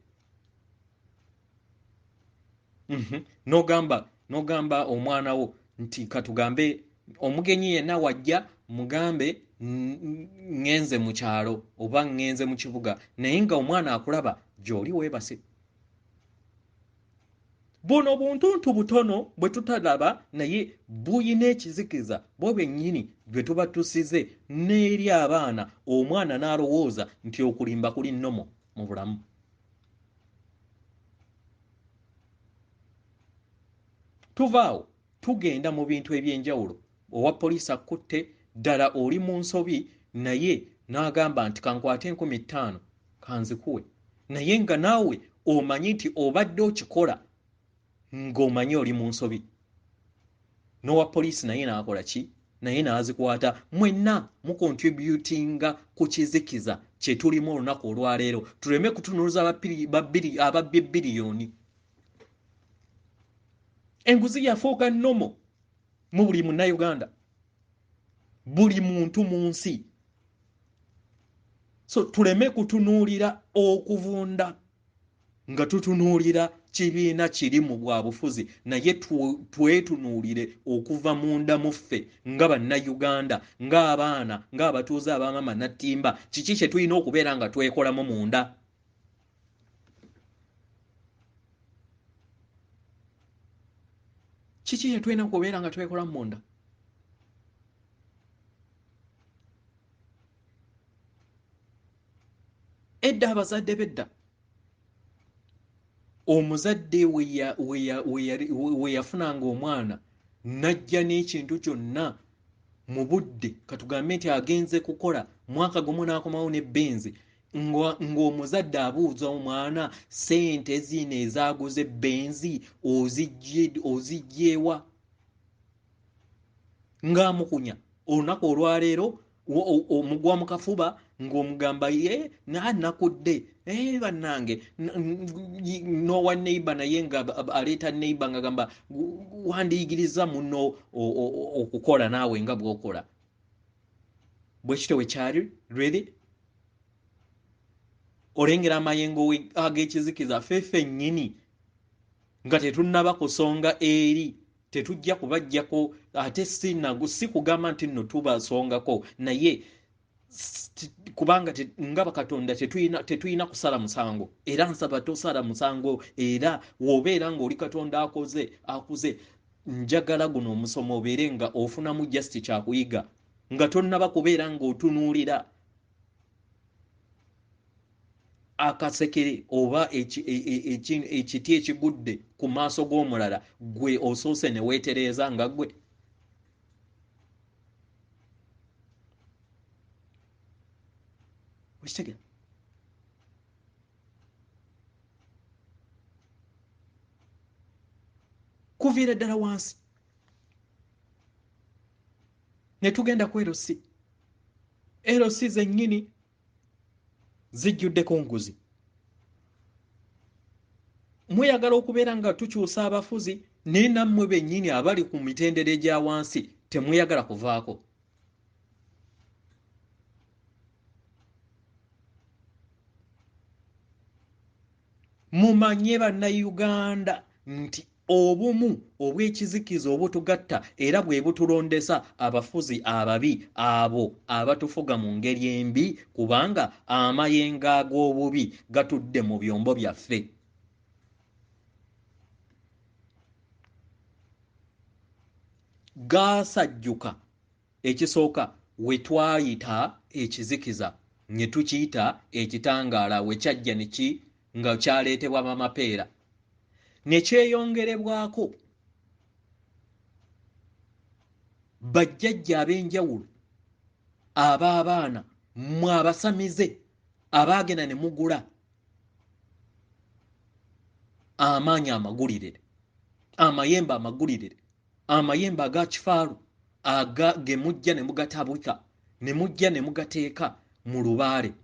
N'ogamba omwana wo nti katugambe omugenyi yenna wajja, mugambe ngenze mu kyalo oba ngenze mu kibuga, naye nga omwana akulaba gy'oli weebase. Buno buntuntu butono bwe tutalaba, naye buyina ekizikiza bwo bwennyini bwe tuba tusize n'eri abaana. Omwana n'alowooza nti okulimba kuli nnomo mu bulamu. Tuvaawo tugenda mu bintu eby'enjawulo. Owa poliisi akutte, ddala oli mu nsobi, naye n'agamba nti kankwate 50,000 kanzikuwe, naye nga naawe omanyi nti obadde okikola ng'omanyi oli mu nsobi. N'owa poliisi naye n'akola ki? naye n'azikwata. Mwenna mukontributinga ku kizikiza kye tulimu olunaku olwaleero. Tuleme kutunuuza ababbi biliyoni. Enguzi yafuuka nnomo mu buli munnayuganda, buli muntu mu nsi. So tuleme kutunuulira okuvunda nga tutunuulira kibiina kiri mu bwabufuzi, naye twetunuulire okuva munda muffe nga bannayuganda, ng'abaana, ng'abatuuze abamama nattimba. Kiki kye tulina okubeera nga twekolamu munda? Kiki kye tulina okubeera nga twekolamu munda? Edda abazadde bedda, omuzadde we yafunanga omwana najja n'ekintu kyonna mu budde, katugambe nti agenze kukola mwaka gumu n'akomawo ne benzi, ng'omuzadde abuuza omwana, sente zino ezaaguze benzi ozigyewa? Ng'amukunya. Olunaku olwaleero omugwa mu kafuba ng'omugamba ye nakudde, bannange, n'owa neighbor naye nga aleeta neighbor nga gamba wandiyigiriza muno okukola naawe nga bw'okola. Bwe kityo we kyali really. Olengera amayengo ag'ekizikiza ffeffe nnyini nga tetunnaba kusonga eri, tetujja kubajjako ate si kugamba nti nno tubasongako, naye kubanga nga bakatonda tetuyina kusala musango. Era nsaba tosala musango, era wobeera ng'oli katonda akuze, njagala guno omusomo obeere nga ofunamu just kyakuyiga, nga tonnaba kubeera ng'otunuulira akasekere oba ekiti ekigudde ku maaso g'omulala, gwe osoose ne weetereeza nga gwe. Wekitegera? Kuviira ddala wansi ne tugenda ku erosi zennyini zijjuddeko nguzi. Mweyagala okubeera nga tukyusa abafuzi, naye nammwe bennyini abali ku mitendera egya wansi temweyagala kuvaako. Mumanye bannayuganda nti obumu obw'ekizikiza obutugatta era bwe butulondesa abafuzi ababi, abo abatufuga mu ngeri embi, kubanga amayengo ag'obubi gatudde mu byombo byaffe. Gaasajjuka. Ekisooka we twayita ekizikiza ne tukiyita ekitangaala, we kyajja nga kyaleetebwa bamapeera ne kyeyongerebwako bajjajja ab'enjawulo ab'abaana, mmwe abasamize abaagenda ne mugula amaanyi amagulirire, amayembe amagulirire, amayembe aga kifaalu ge mujja ne mugatabwika, ne mujja ne mugateeka mu lubaale.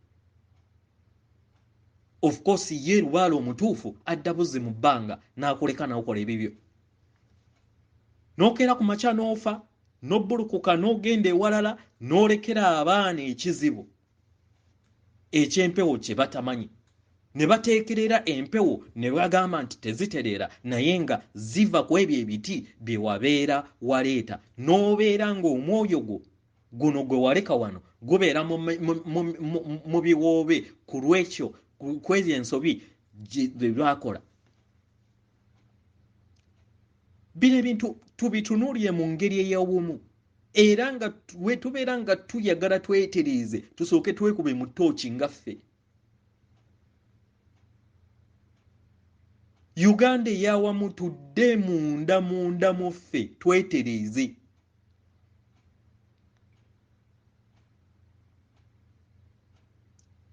Of course ye lubaale omutuufu adda buzzi mu bbanga n'akuleka n'okola ebibyo. N'okeera ku makya n'ofa, n'obbulukuka n'ogenda ewalala, n'olekera abaana ekizibu eky'empewo kye batamanyi, ne bateekerera empewo ne bagamba nti tezitereera, naye nga ziva ku ebyo ebiti bye wabeera waleeta, n'obeera ng'omwoyo guno gwe waleka wano gubeera mu biwoobe ku lwekyo kwezi ensobi bye bakola. Bino ebintu tubitunuulire mu ngeri ey'obumu, era nga tubeera nga tuyagala twetereeze, tusooke twekube mu ttooki nga ffe. Uganda ey'awamu tudde munda mu ffe twetereeze.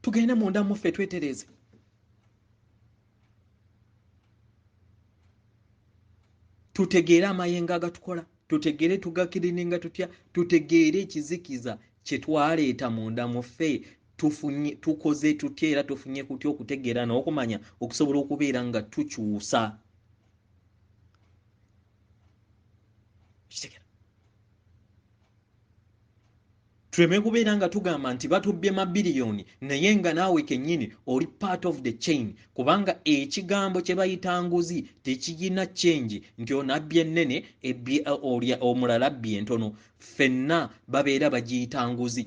Tugende munda mu ffe twetereeze. Tutegeere amayengo agatukola, tutegere tugakirininga tutya tutegere ekizikiza kye twaleeta munda mu ffe tukoze tutya era tufunye kutya okutegeera n'okumanya okusobola okubeera nga tukyusa tuleme kubeera nga tugamba nti batubbye mabiliyoni naye nga naawe kennyini oli part of the chain kubanga ekigambo kye bayita nguzi tekiyina change nti onabbye ennene omulala abbye entono ffenna babeera bagiyita nguzi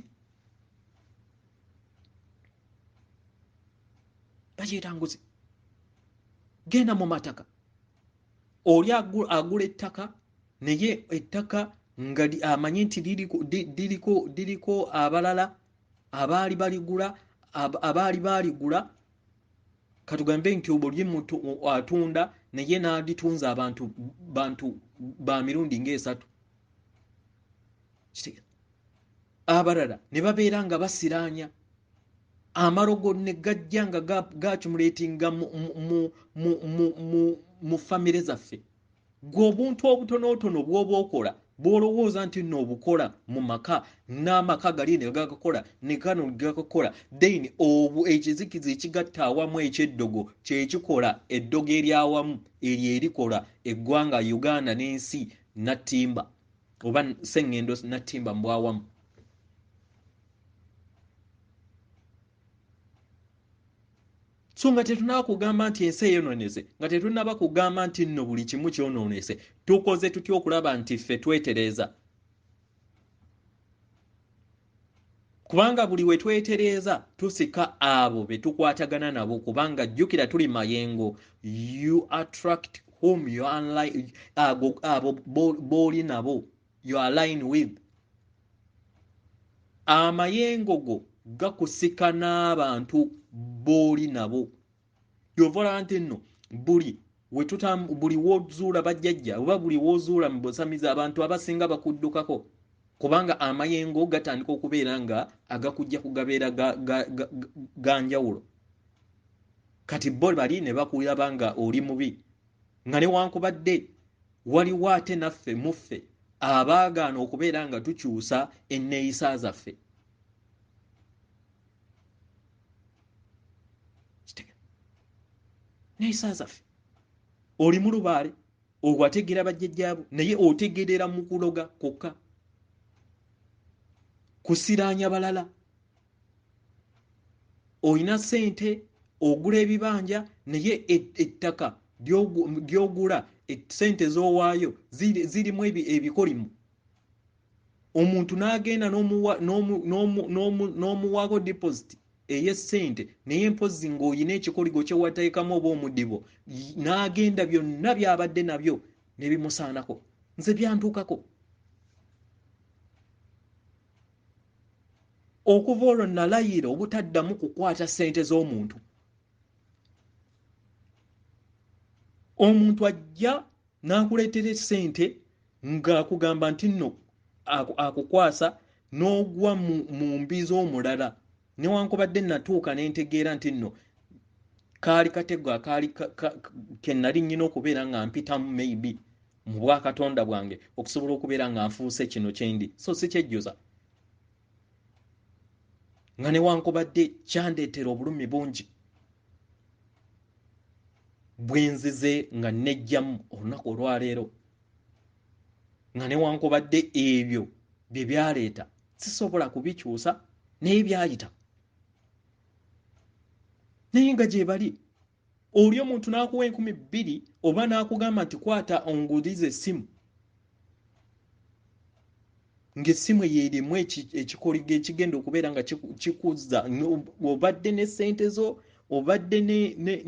bagiyita nguzi genda mu mataka oli agula ettaka naye ettaka nga amanyi nti diriko abalala abaali baligula katugambe nti obulye muntu atunda naye n'aditunza abantu ba mirundi ng'esatu abalala ne babeera nga basiraanya amarogo ne gajja nga gacumulatinga mu famire zaffe gw'obuntu obutonootono bw'oba okola bw'olowooza nti nno obukola mu maka n'amaka gali ne gagakola ne gano gagakola then ekizikiza ekigatta awamu ekyeddogo kyekikola eddogo eryawamu eryo erikola eggwanga Uganda n'ensi nattimba oba sseŋŋendo nattimba mu bwawamu so nga tetunaba kugamba nti ensi eyonoonese nga tetunaba kugamba nti nno buli kimu kyonoonese tukoze tutya okulaba nti ffe twetereeza kubanga buli we twetereeza tusika abo be tukwatagana nabo kubanga jjukira tuli mayengo you attract whom you align abo b'oli nabo you align with amayengo go gakusika n'abantu b'oli nabo yovola nti nno buli wozuula bajjajja oba buli wozuula mu busamizi abantu abasinga bakuddukako kubanga amayengo gatandika okubeera nga agakujja kugabeera ga njawulo kati bo bali ne bakulaba nga oli mubi nga newankubadde waliwo ate naffe muffe abaagaana okubeera nga tukyusa enneeyisa zaffe neeyisa zaffe oli mu lubaale owategeera bajjajjaabo naye otegerera mu kuloga kokka kusiraanya balala olina ssente ogula ebibanja naye ettaka ly'ogula ssente z'owaayo zirimu ebikolimu omuntu n'agenda n'omuwaako deposit ey'essente naye mpozzi ng'olina ekikoligo kye wateekamu oba omudibo n'agenda byonna by'abadde nabyo ne bimusaanako nze byantuukako okuva olwo nalayira obutaddamu kukwata ssente z'omuntu omuntu ajja n'akuleetera essente ng'akugamba nti nno akukwasa n'ogwa mu mbi z'omulala newankubadde natuuka ne ntegeera nti nno kaali katego akaali ke nali nnyina okubeera nga mpitamu maybe mu bwakatonda bwange okusobola okubeera nga nfuuse kino kyendi so si kyejjuza nga newankubadde kyandeetera obulumi bungi bwenzize nga nejjamu olunaku olwaleero nga newankubadde ebyo bye byaleeta sisobola kubikyusa naye byayita naye nga gye bali oli omuntu n'akuwa 2,000 oba n'akugamba nti kwata ongulize essimu ng'essimu yeerimu ekikoligo ekigenda okubeera nga kikuzza obadde n'essente zo obadde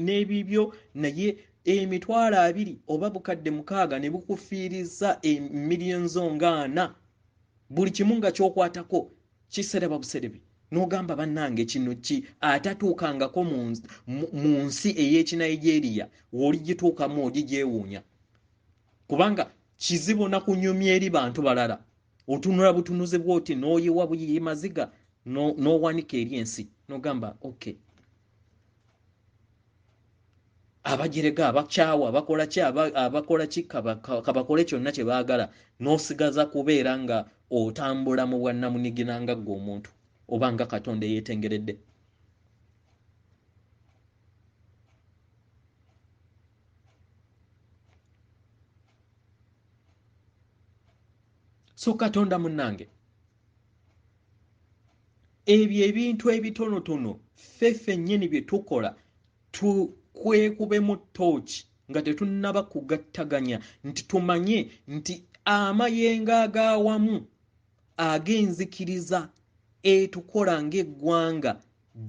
n'ebibyo naye $20,000 oba bukadde 6 ne bukufiiriza millions nga 4 buli kimu nga kyokwatako kisereba buserebi n'ogamba bannange kino ki atatuukangako mu nsi ey'Ekinigeria oligituukamu ogigyewuunya kubanga kizibu na kunyumya eri bantu balala otunula butunuzi bwoti n'oyiwa buyiyi maziga n'owanika eri ensi n'ogamba okay abajerega abakyawa abakola ki abakola ki kabakole kyonna kye baagala n'osigaza kubeera nga otambula mu bwannamunigina nga ggwe omuntu oba nga Katonda yeetengeredde. So Katonda munnange, ebyo ebintu ebitonotono ffe nnyini bye tukola kwekubemu ttooki nga tetunnaba kugattaganya nti tumanye nti amayengo ag'awamu ag'enzikiriza etukola ng'eggwanga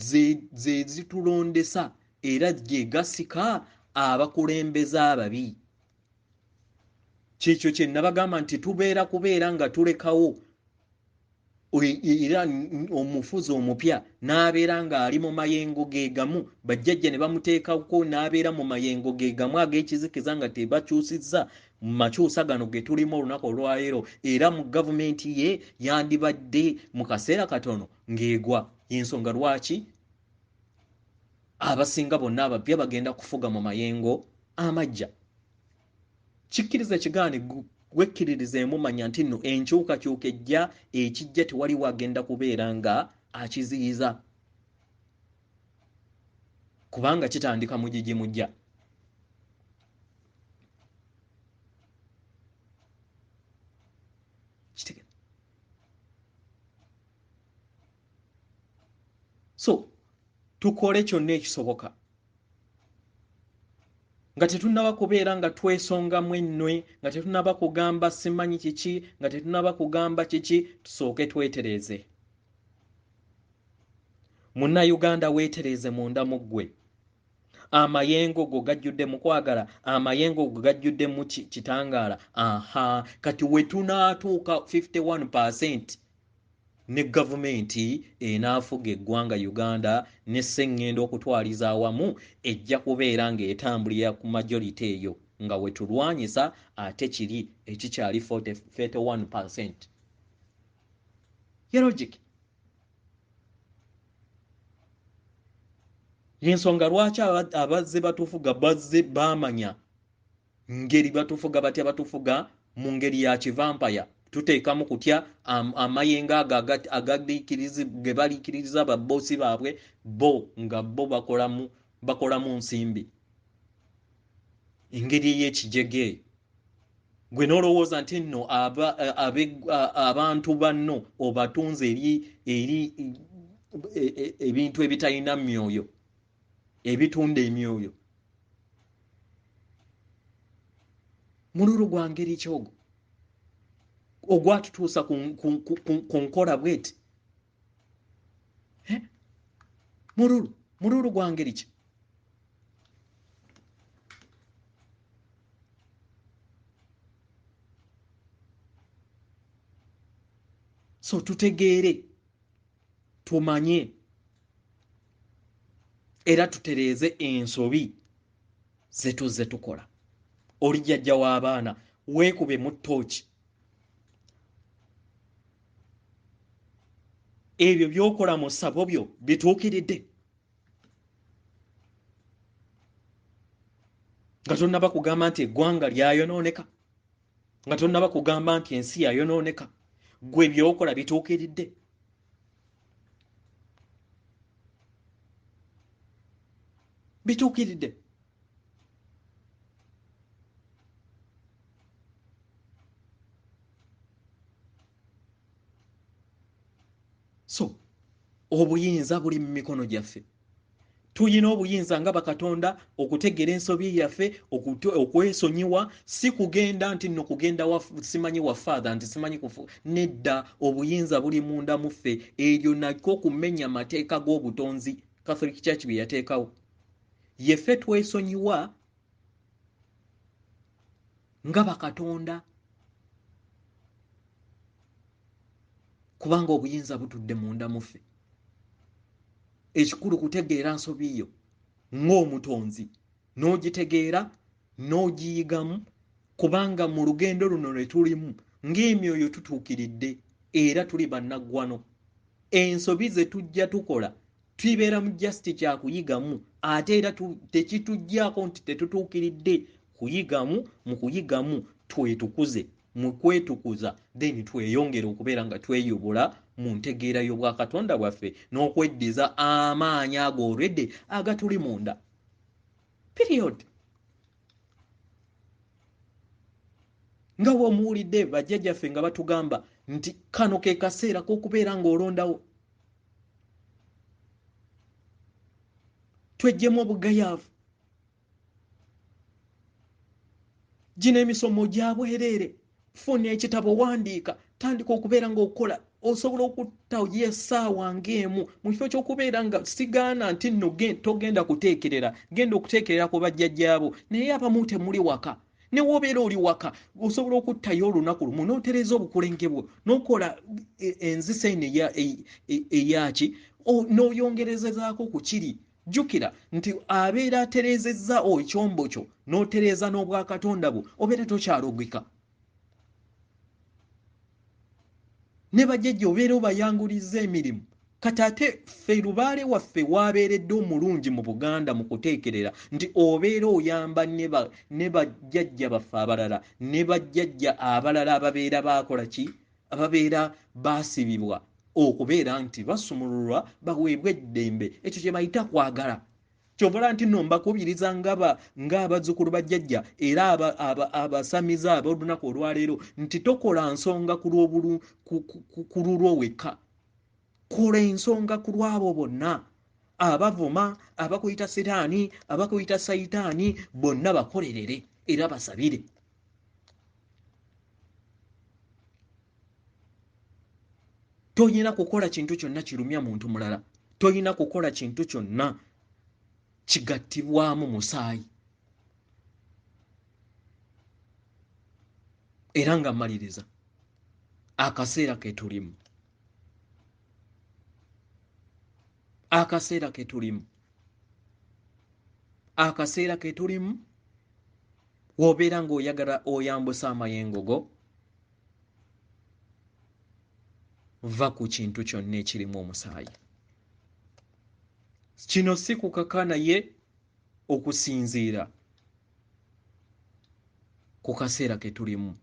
ze zitulondesa era gye gasika abakulembeze ababi. Kyekyo kye nabagamba nti kubeera nga tulekawo era omufuzi omupya n'abeera ng'ali mu mayengo ge gamu, bajjajja ne bamuteekako n'abeera mu mayengo ge gamu ag'ekizikiza nga tebakyusizza mu makyusa gano ge tulimu olunaku olwaleero, era mu gavumenti ye yandibadde mu kaseera katono ng'egwa. Y'ensonga lwaki abasinga bonna abapya bagenda kufuga mu mayengo amaggya. Kikkiriza kigaane wekkiririzeemu manya nti nno enkyukakyuka ejja ekijja tewali wagenda kubeera nga akiziyiza, kubanga kitandika mu gigi mujja. So tukole kyonna ekisoboka nga tetunnaba kubeera nga twesongamu ennwe, nga tetunnaba kugamba simanyi kiki, nga tetunnaba kugamba kiki, tusooke twetereeze. Munnayuganda weetereeze munda mu ggwe. Amayengo go gajjudde mu kwagala, amayengo go gajjudde mu kitangaala. Kati we tunaatuuka 51% ne gavumenti enaafuga eggwanga Uganda ne sseŋŋenda okutwaliza awamu ejja kubeera ng'etambulira ku majority eyo nga we tulwanyisa ate kiri ekikyali 31%. Ye logic. Y'ensonga lwaki abazze batufuga bazze baamanya ngeri batufuga batya batufuga mu ngeri ya kivampaya. Tuteekamu kutya amayengo ge baliikiriza babboosi baabwe bo nga bo bakolamu nsimbi engeri ey'ekijege. Gwe n'olowooza nti nno abantu banno obatunze eri ebintu ebitalina myoyo, ebitunda emyoyo. Mululu gwa ngeri kyogo ogwatutuusa ku nkola bweti. Mululu gwa ngeri ki? So tutegeere, tumanye era tutereeze ensobi zetuzze tukola. Oli jjajja w'abaana weekube mu ttooki. Ebyo by'okola mu ssabo byo bituukiridde? Nga tonnaba kugamba nti eggwanga lyayonooneka, nga tonnaba kugamba nti ensi yayonooneka, gwe by'okola bituukiridde? Bituukiridde? So obuyinza buli mu mikono gyaffe. Tuyina obuyinza nga bakatonda okutegeera ensobi yaffe, okwesonyiwa, si kugenda nti nno kugenda simanyi wa father nti simanyi kufu. Nedda, obuyinza buli munda mu ffe. Eryo nako kumenya mateeka g'obutonzi Catholic Church bye yateekawo. Yeffe twesonyiwa nga bakatonda kubanga obuyinza butudde munda mu ffe. Ekikulu kutegeera nsobi yo ng'omutonzi, n'ogitegeera n'ogiyigamu, kubanga mu lugendo luno lwe tulimu ng'emyoyo tutuukiridde era tuli bannaggwano. Ensobi ze tujja tukola tuibeera mu just kyakuyigamu ate era tekitujjaako nti tetutuukiridde kuyigamu mu kuyigamu twetukuze mu kwetukuza then tweyongera okubeera nga tweyubula mu ntegeera y'obwakatonda bwaffe n'okweddiza amaanyi ago already agatuli munda period. Nga bw'omuwulidde bajjajjaffe nga batugamba nti kano ke kaseera k'okubeera ng'olondawo. Tweggyemu obugayaavu. Gino emisomo gya bwereere. Funa ekitabo wandiika. Tandika okubeera ng'okola. Osobola okutta essaawa ng'emu mu kifo ky'okubeera nga sigaana nti nno togenda kuteekerera. Genda okuteekerera ku bajjajjaabo. Naye abamu temuli waka. Ne wobeera oli waka osobola okuttayo olunaku lumu n'otereza obukulenge bwo n'okola enzisa eno eyaki n'oyongerezezaako ku kiri. Jjukira nti abeera aterezezza ekyombo kyo n'otereza n'obwakatonda bwo obeera tokyalogeka. Ne bajjajja obeera obayangulizza emirimu. Kati ate ffe lubaale waffe waabeeredde omulungi mu Buganda mu kuteekerera nti obeera oyamba ne bajjajja baffe abalala ne bajjajja abalala ababeera baakola ki ababeera baasibibwa okubeera nti basumululwa baweebwe eddembe. Ekyo kye bayita kwagala. Kyobala nti nno mbakubiriza ng'abazzukulu bajjajja era abasamiza ab'olunaku olwaleero nti tokola nsonga ku lulwo wekka. Kola ensonga ku lwabo bonna abavuma abakuyita sitaani abakuyita sayitaani bonna bakolerere era basabire. Toyina kukola kintu kyonna kirumya muntu mulala. Toyina kukola kintu kyonna kigattibwamu musaayi. Era nga mmaliriza akaseera ke tulimu. Akaseera ke tulimu w'obeera ng'oyagala oyambusa amayengo go va ku kintu kyonna ekirimu omusaayi. Kino si kukaka naye okusinziira ku kaseera ke tulimu.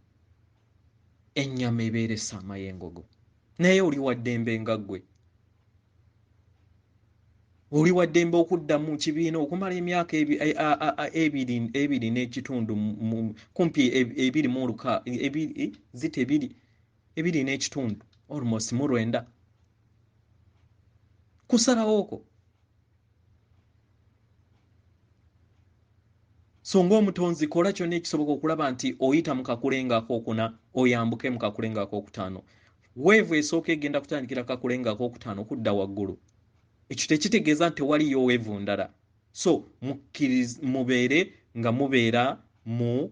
Ennyama ebeera essa amayengo go naye oli wa ddembe nga ggwe. Oli wa ddembe okuddamu mu kibiina okumala emyaka ebiri n'ekitundu kumpi ebiri n'ekitundu almost mu 9 kusalawo okwo. So ng'omutonzi kola kyonna ekisoboka okulaba nti oyita mu kakulenga ak'okuna oyambuke mu kakulenga ak'okutaano. Weevu esooka egenda kutandikira kakulenga ak'okutaano kudda waggulu. Ekyo tekitegeeza nti waliyo weevu ndala. So mubeere nga mubeera mu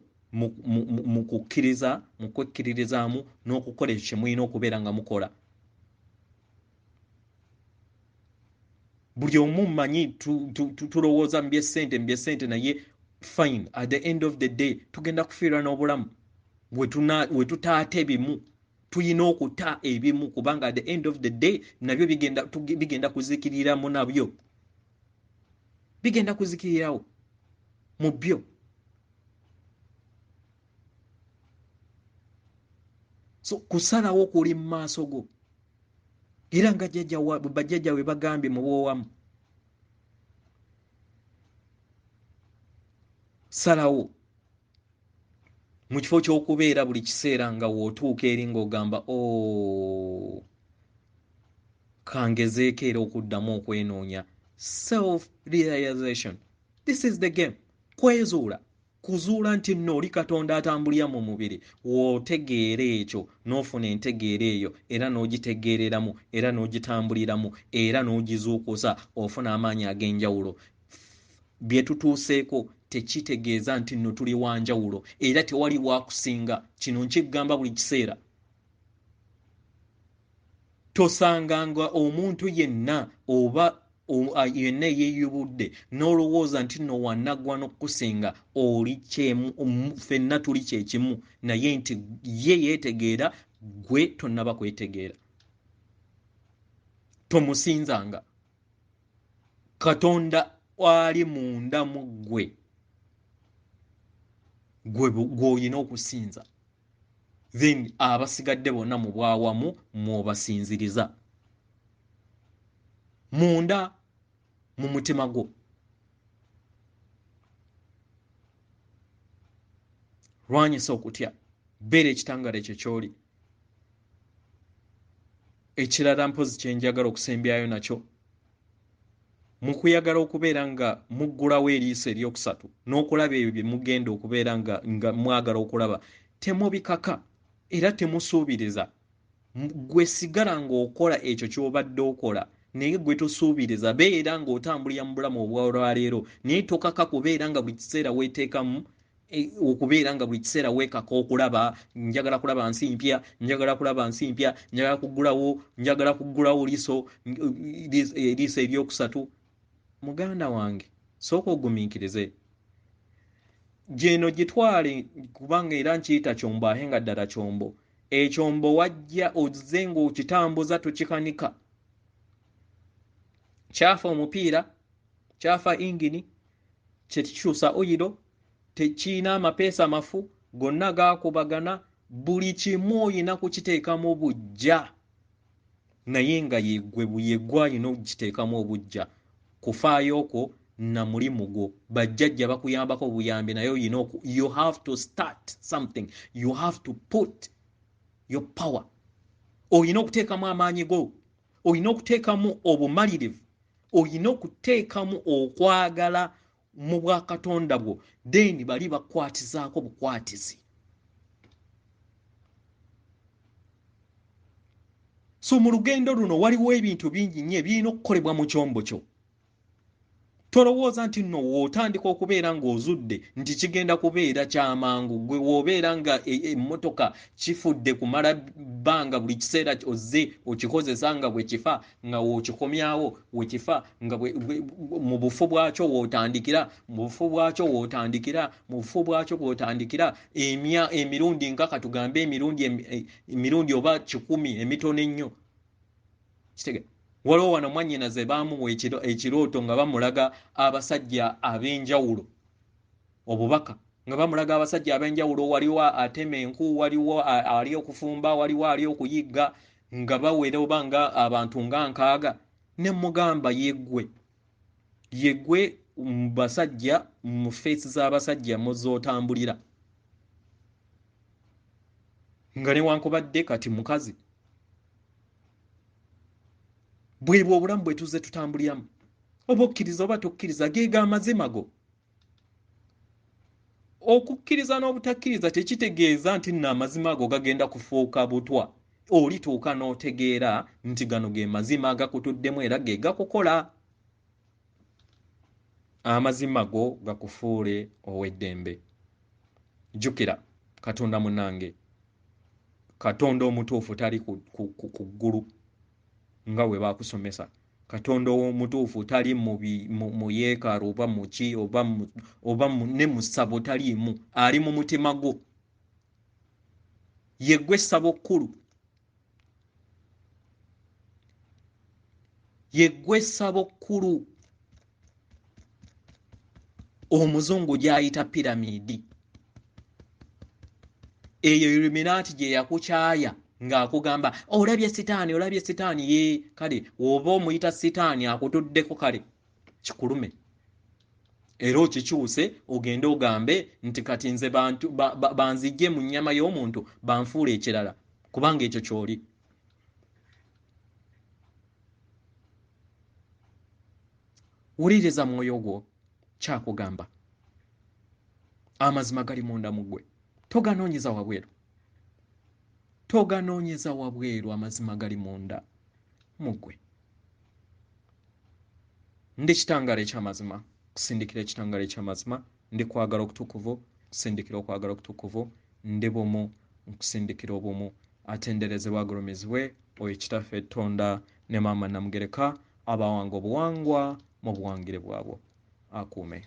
kukkiriza mu kwekkiririzaamu n'okukola ekyo kye mulina okubeera nga mukola. Buli omu mmanyi tulowooza mu by'essente naye fine at the end of the day tugenda kufiirwa n'obulamu bwe tutaata ebimu. Tuyina okuta ebimu kubanga at the end of the day nabyo bigenda kuzikiriramu nabyo. Bigenda kuzikirirawo mu byo. So kusalawo kuli mu maaso go. Era nga bajjajja we bagambye mu bw'owamu. Salawo mu kifo ky'okubeera buli kiseera nga wootuuka eri ng'ogamba kangezeeko era okuddamu okwenoonya. Self-realization. This is the game. Kwezuula. Kuzuula nti nno oli Katonda atambulira mu mubiri. W'otegeera ekyo n'ofuna entegeera eyo era n'ogitegeereramu era n'ogitambuliramu era n'ogizuukusa ofuna amaanyi ag'enjawulo. Bye tutuuseeko tekitegeeza nti nno tuli wanjawulo era tewali wakusinga. Kino nkigamba buli kiseera. Tosanganga omuntu yenna oba yenna yeeyubudde n'olowooza nti nno wannaggwa n'okusinga oli kyemu. Ffenna tuli kyekimu naye nti ye yeetegeera gwe tonnaba kwetegeera. Tomusinzanga. Katonda ali munda mu ggwe gw'olina okusinza, then abasigadde bonna mu bwawamu mw'obasinziriza munda mu mutima gwo. Lwanyisa okutya, beera ekitangale kye ky'oli. Ekirala mpozi kye njagala okusembyayo nakyo, mu kuyagala okubeera nga muggulawo eriiso eryokusatu n'okulaba ebyo bye mugenda okubeera nga mwagala okulaba, temubikaka era temusuubiriza. Gwe sigala ng'okola ekyo ky'obadde okola, naye gwe tosuubiriza. Beera ng'otambulira mu bulamu obw'olwaleero, naye tokaka kubeera nga buli kiseera weeteekamu okubeera nga buli kiseera weekaka okulaba, njagala kulaba nsi mpya, njagala kulaba nsi mpya, njagala kuggulawo eriiso eryokusatu. Muganda wange, sooka ogumiikirize. Gyeno gitwale, kubanga era nkiyita kyombo ahe nga ddala kyombo. Ekyombo wajja ozze ng'okitambuza tokikanika. Kyafa omupiira, kyafa ingini, kye kikyusa oyiro, tekiyina amapeesa mafu, gonna gaakubagana, buli kimu oyina kukiteekamu obujja. Naye nga yeggwe alina okukiteekamu obujja. Kufaayo okwo na mulimu gwo. Bajjajja bakuyambako obuyambi, naye you have to start something. You have to put your power. Oyina okuteekamu amaanyi go, oyina okuteekamu obumalirivu, oyina okuteekamu okwagala mu bwakatonda bwo, then bali bakwatizaako bukwatizi. So mu lugendo luno waliwo ebintu bingi nnyo ebirina okukolebwa mu kyombo kyo. Tolowooza nti nno w'otandika okubeera ng'ozudde nti kigenda kubeera kyamangu. Gwe w'obeera nga emmotoka kifudde kumala bbanga, buli kiseera ozze okikozesa nga bwe kifa, nga w'okikomyawo we kifa, nga mu bufu bwakyo w'otandikira, emirundi nga katugambe emirundi oba 10 emitono ennyo. Kitege waliwo wano mwannyinaze baamuwa ekirooto nga bamulaga abasajja ab'enjawulo, obubaka nga bamulaga abasajja ab'enjawulo. Waliwo atema enku, waliwo ali okufumba, waliwo ali okuyigga, nga bawera oba nga abantu nga 6. Ne mugamba yeggwe mu basajja, mu feesi z'abasajja muzootambulira, nga newankubadde kati mukazi. Bwebwo obulamu bwe tuzze tutambuliramu, oba okkiriza oba tokkiriza, geega amazima go. Okukkiriza n'obutakkiriza tekitegeeza nti nno amazima ago gagenda kufuuka butwa. Olituuka n'otegeera nti gano ge mazima agakutuddemu era ge gakukola. Amazima go gakufuule ow'eddembe. Jjukira, Katonda munnange, Katonda omutuufu tali ku ggulu nga bwe baakusomesa. Katonda omutuufu tali mu yeekaalu oba mu ki oba ne mu ssabo taliimu, ali mu mutima gwo. Yeggwe ssabo kkulu, yeggwe ssabo kkulu. Omuzungu gy'ayita piramiidi. Eyo Illuminati gye yakukyaya ng'akugamba olabye sitaani, ye kale oba omuyita sitaani akutuddeko, kale kikulume. Era okikyuse ogende ogambe nti kati nze banzijje mu nnyama y'omuntu banfuula ekirala, kubanga ekyo ky'oli. Wuliriza mwoyo gwo kyakugamba. Amazima gali munda mu ggwe, toganoonyeza wabweru. Toganoonyeza wabweru, amazima gali munda mu ggwe. Ndi kitangaala eky'amazima, kusindikira ekitangaala eky'amazima. Ndi kwagala okutukuvu, kusindikira okwagala okutukuvu. Ndi bumu, nkusindikira obumu. Atenderezebwa agulumizibwe oyo Kitaffe Tonda ne Maama Namugereka, abawanga obuwangwa mu buwangire bwabwo. Akuume.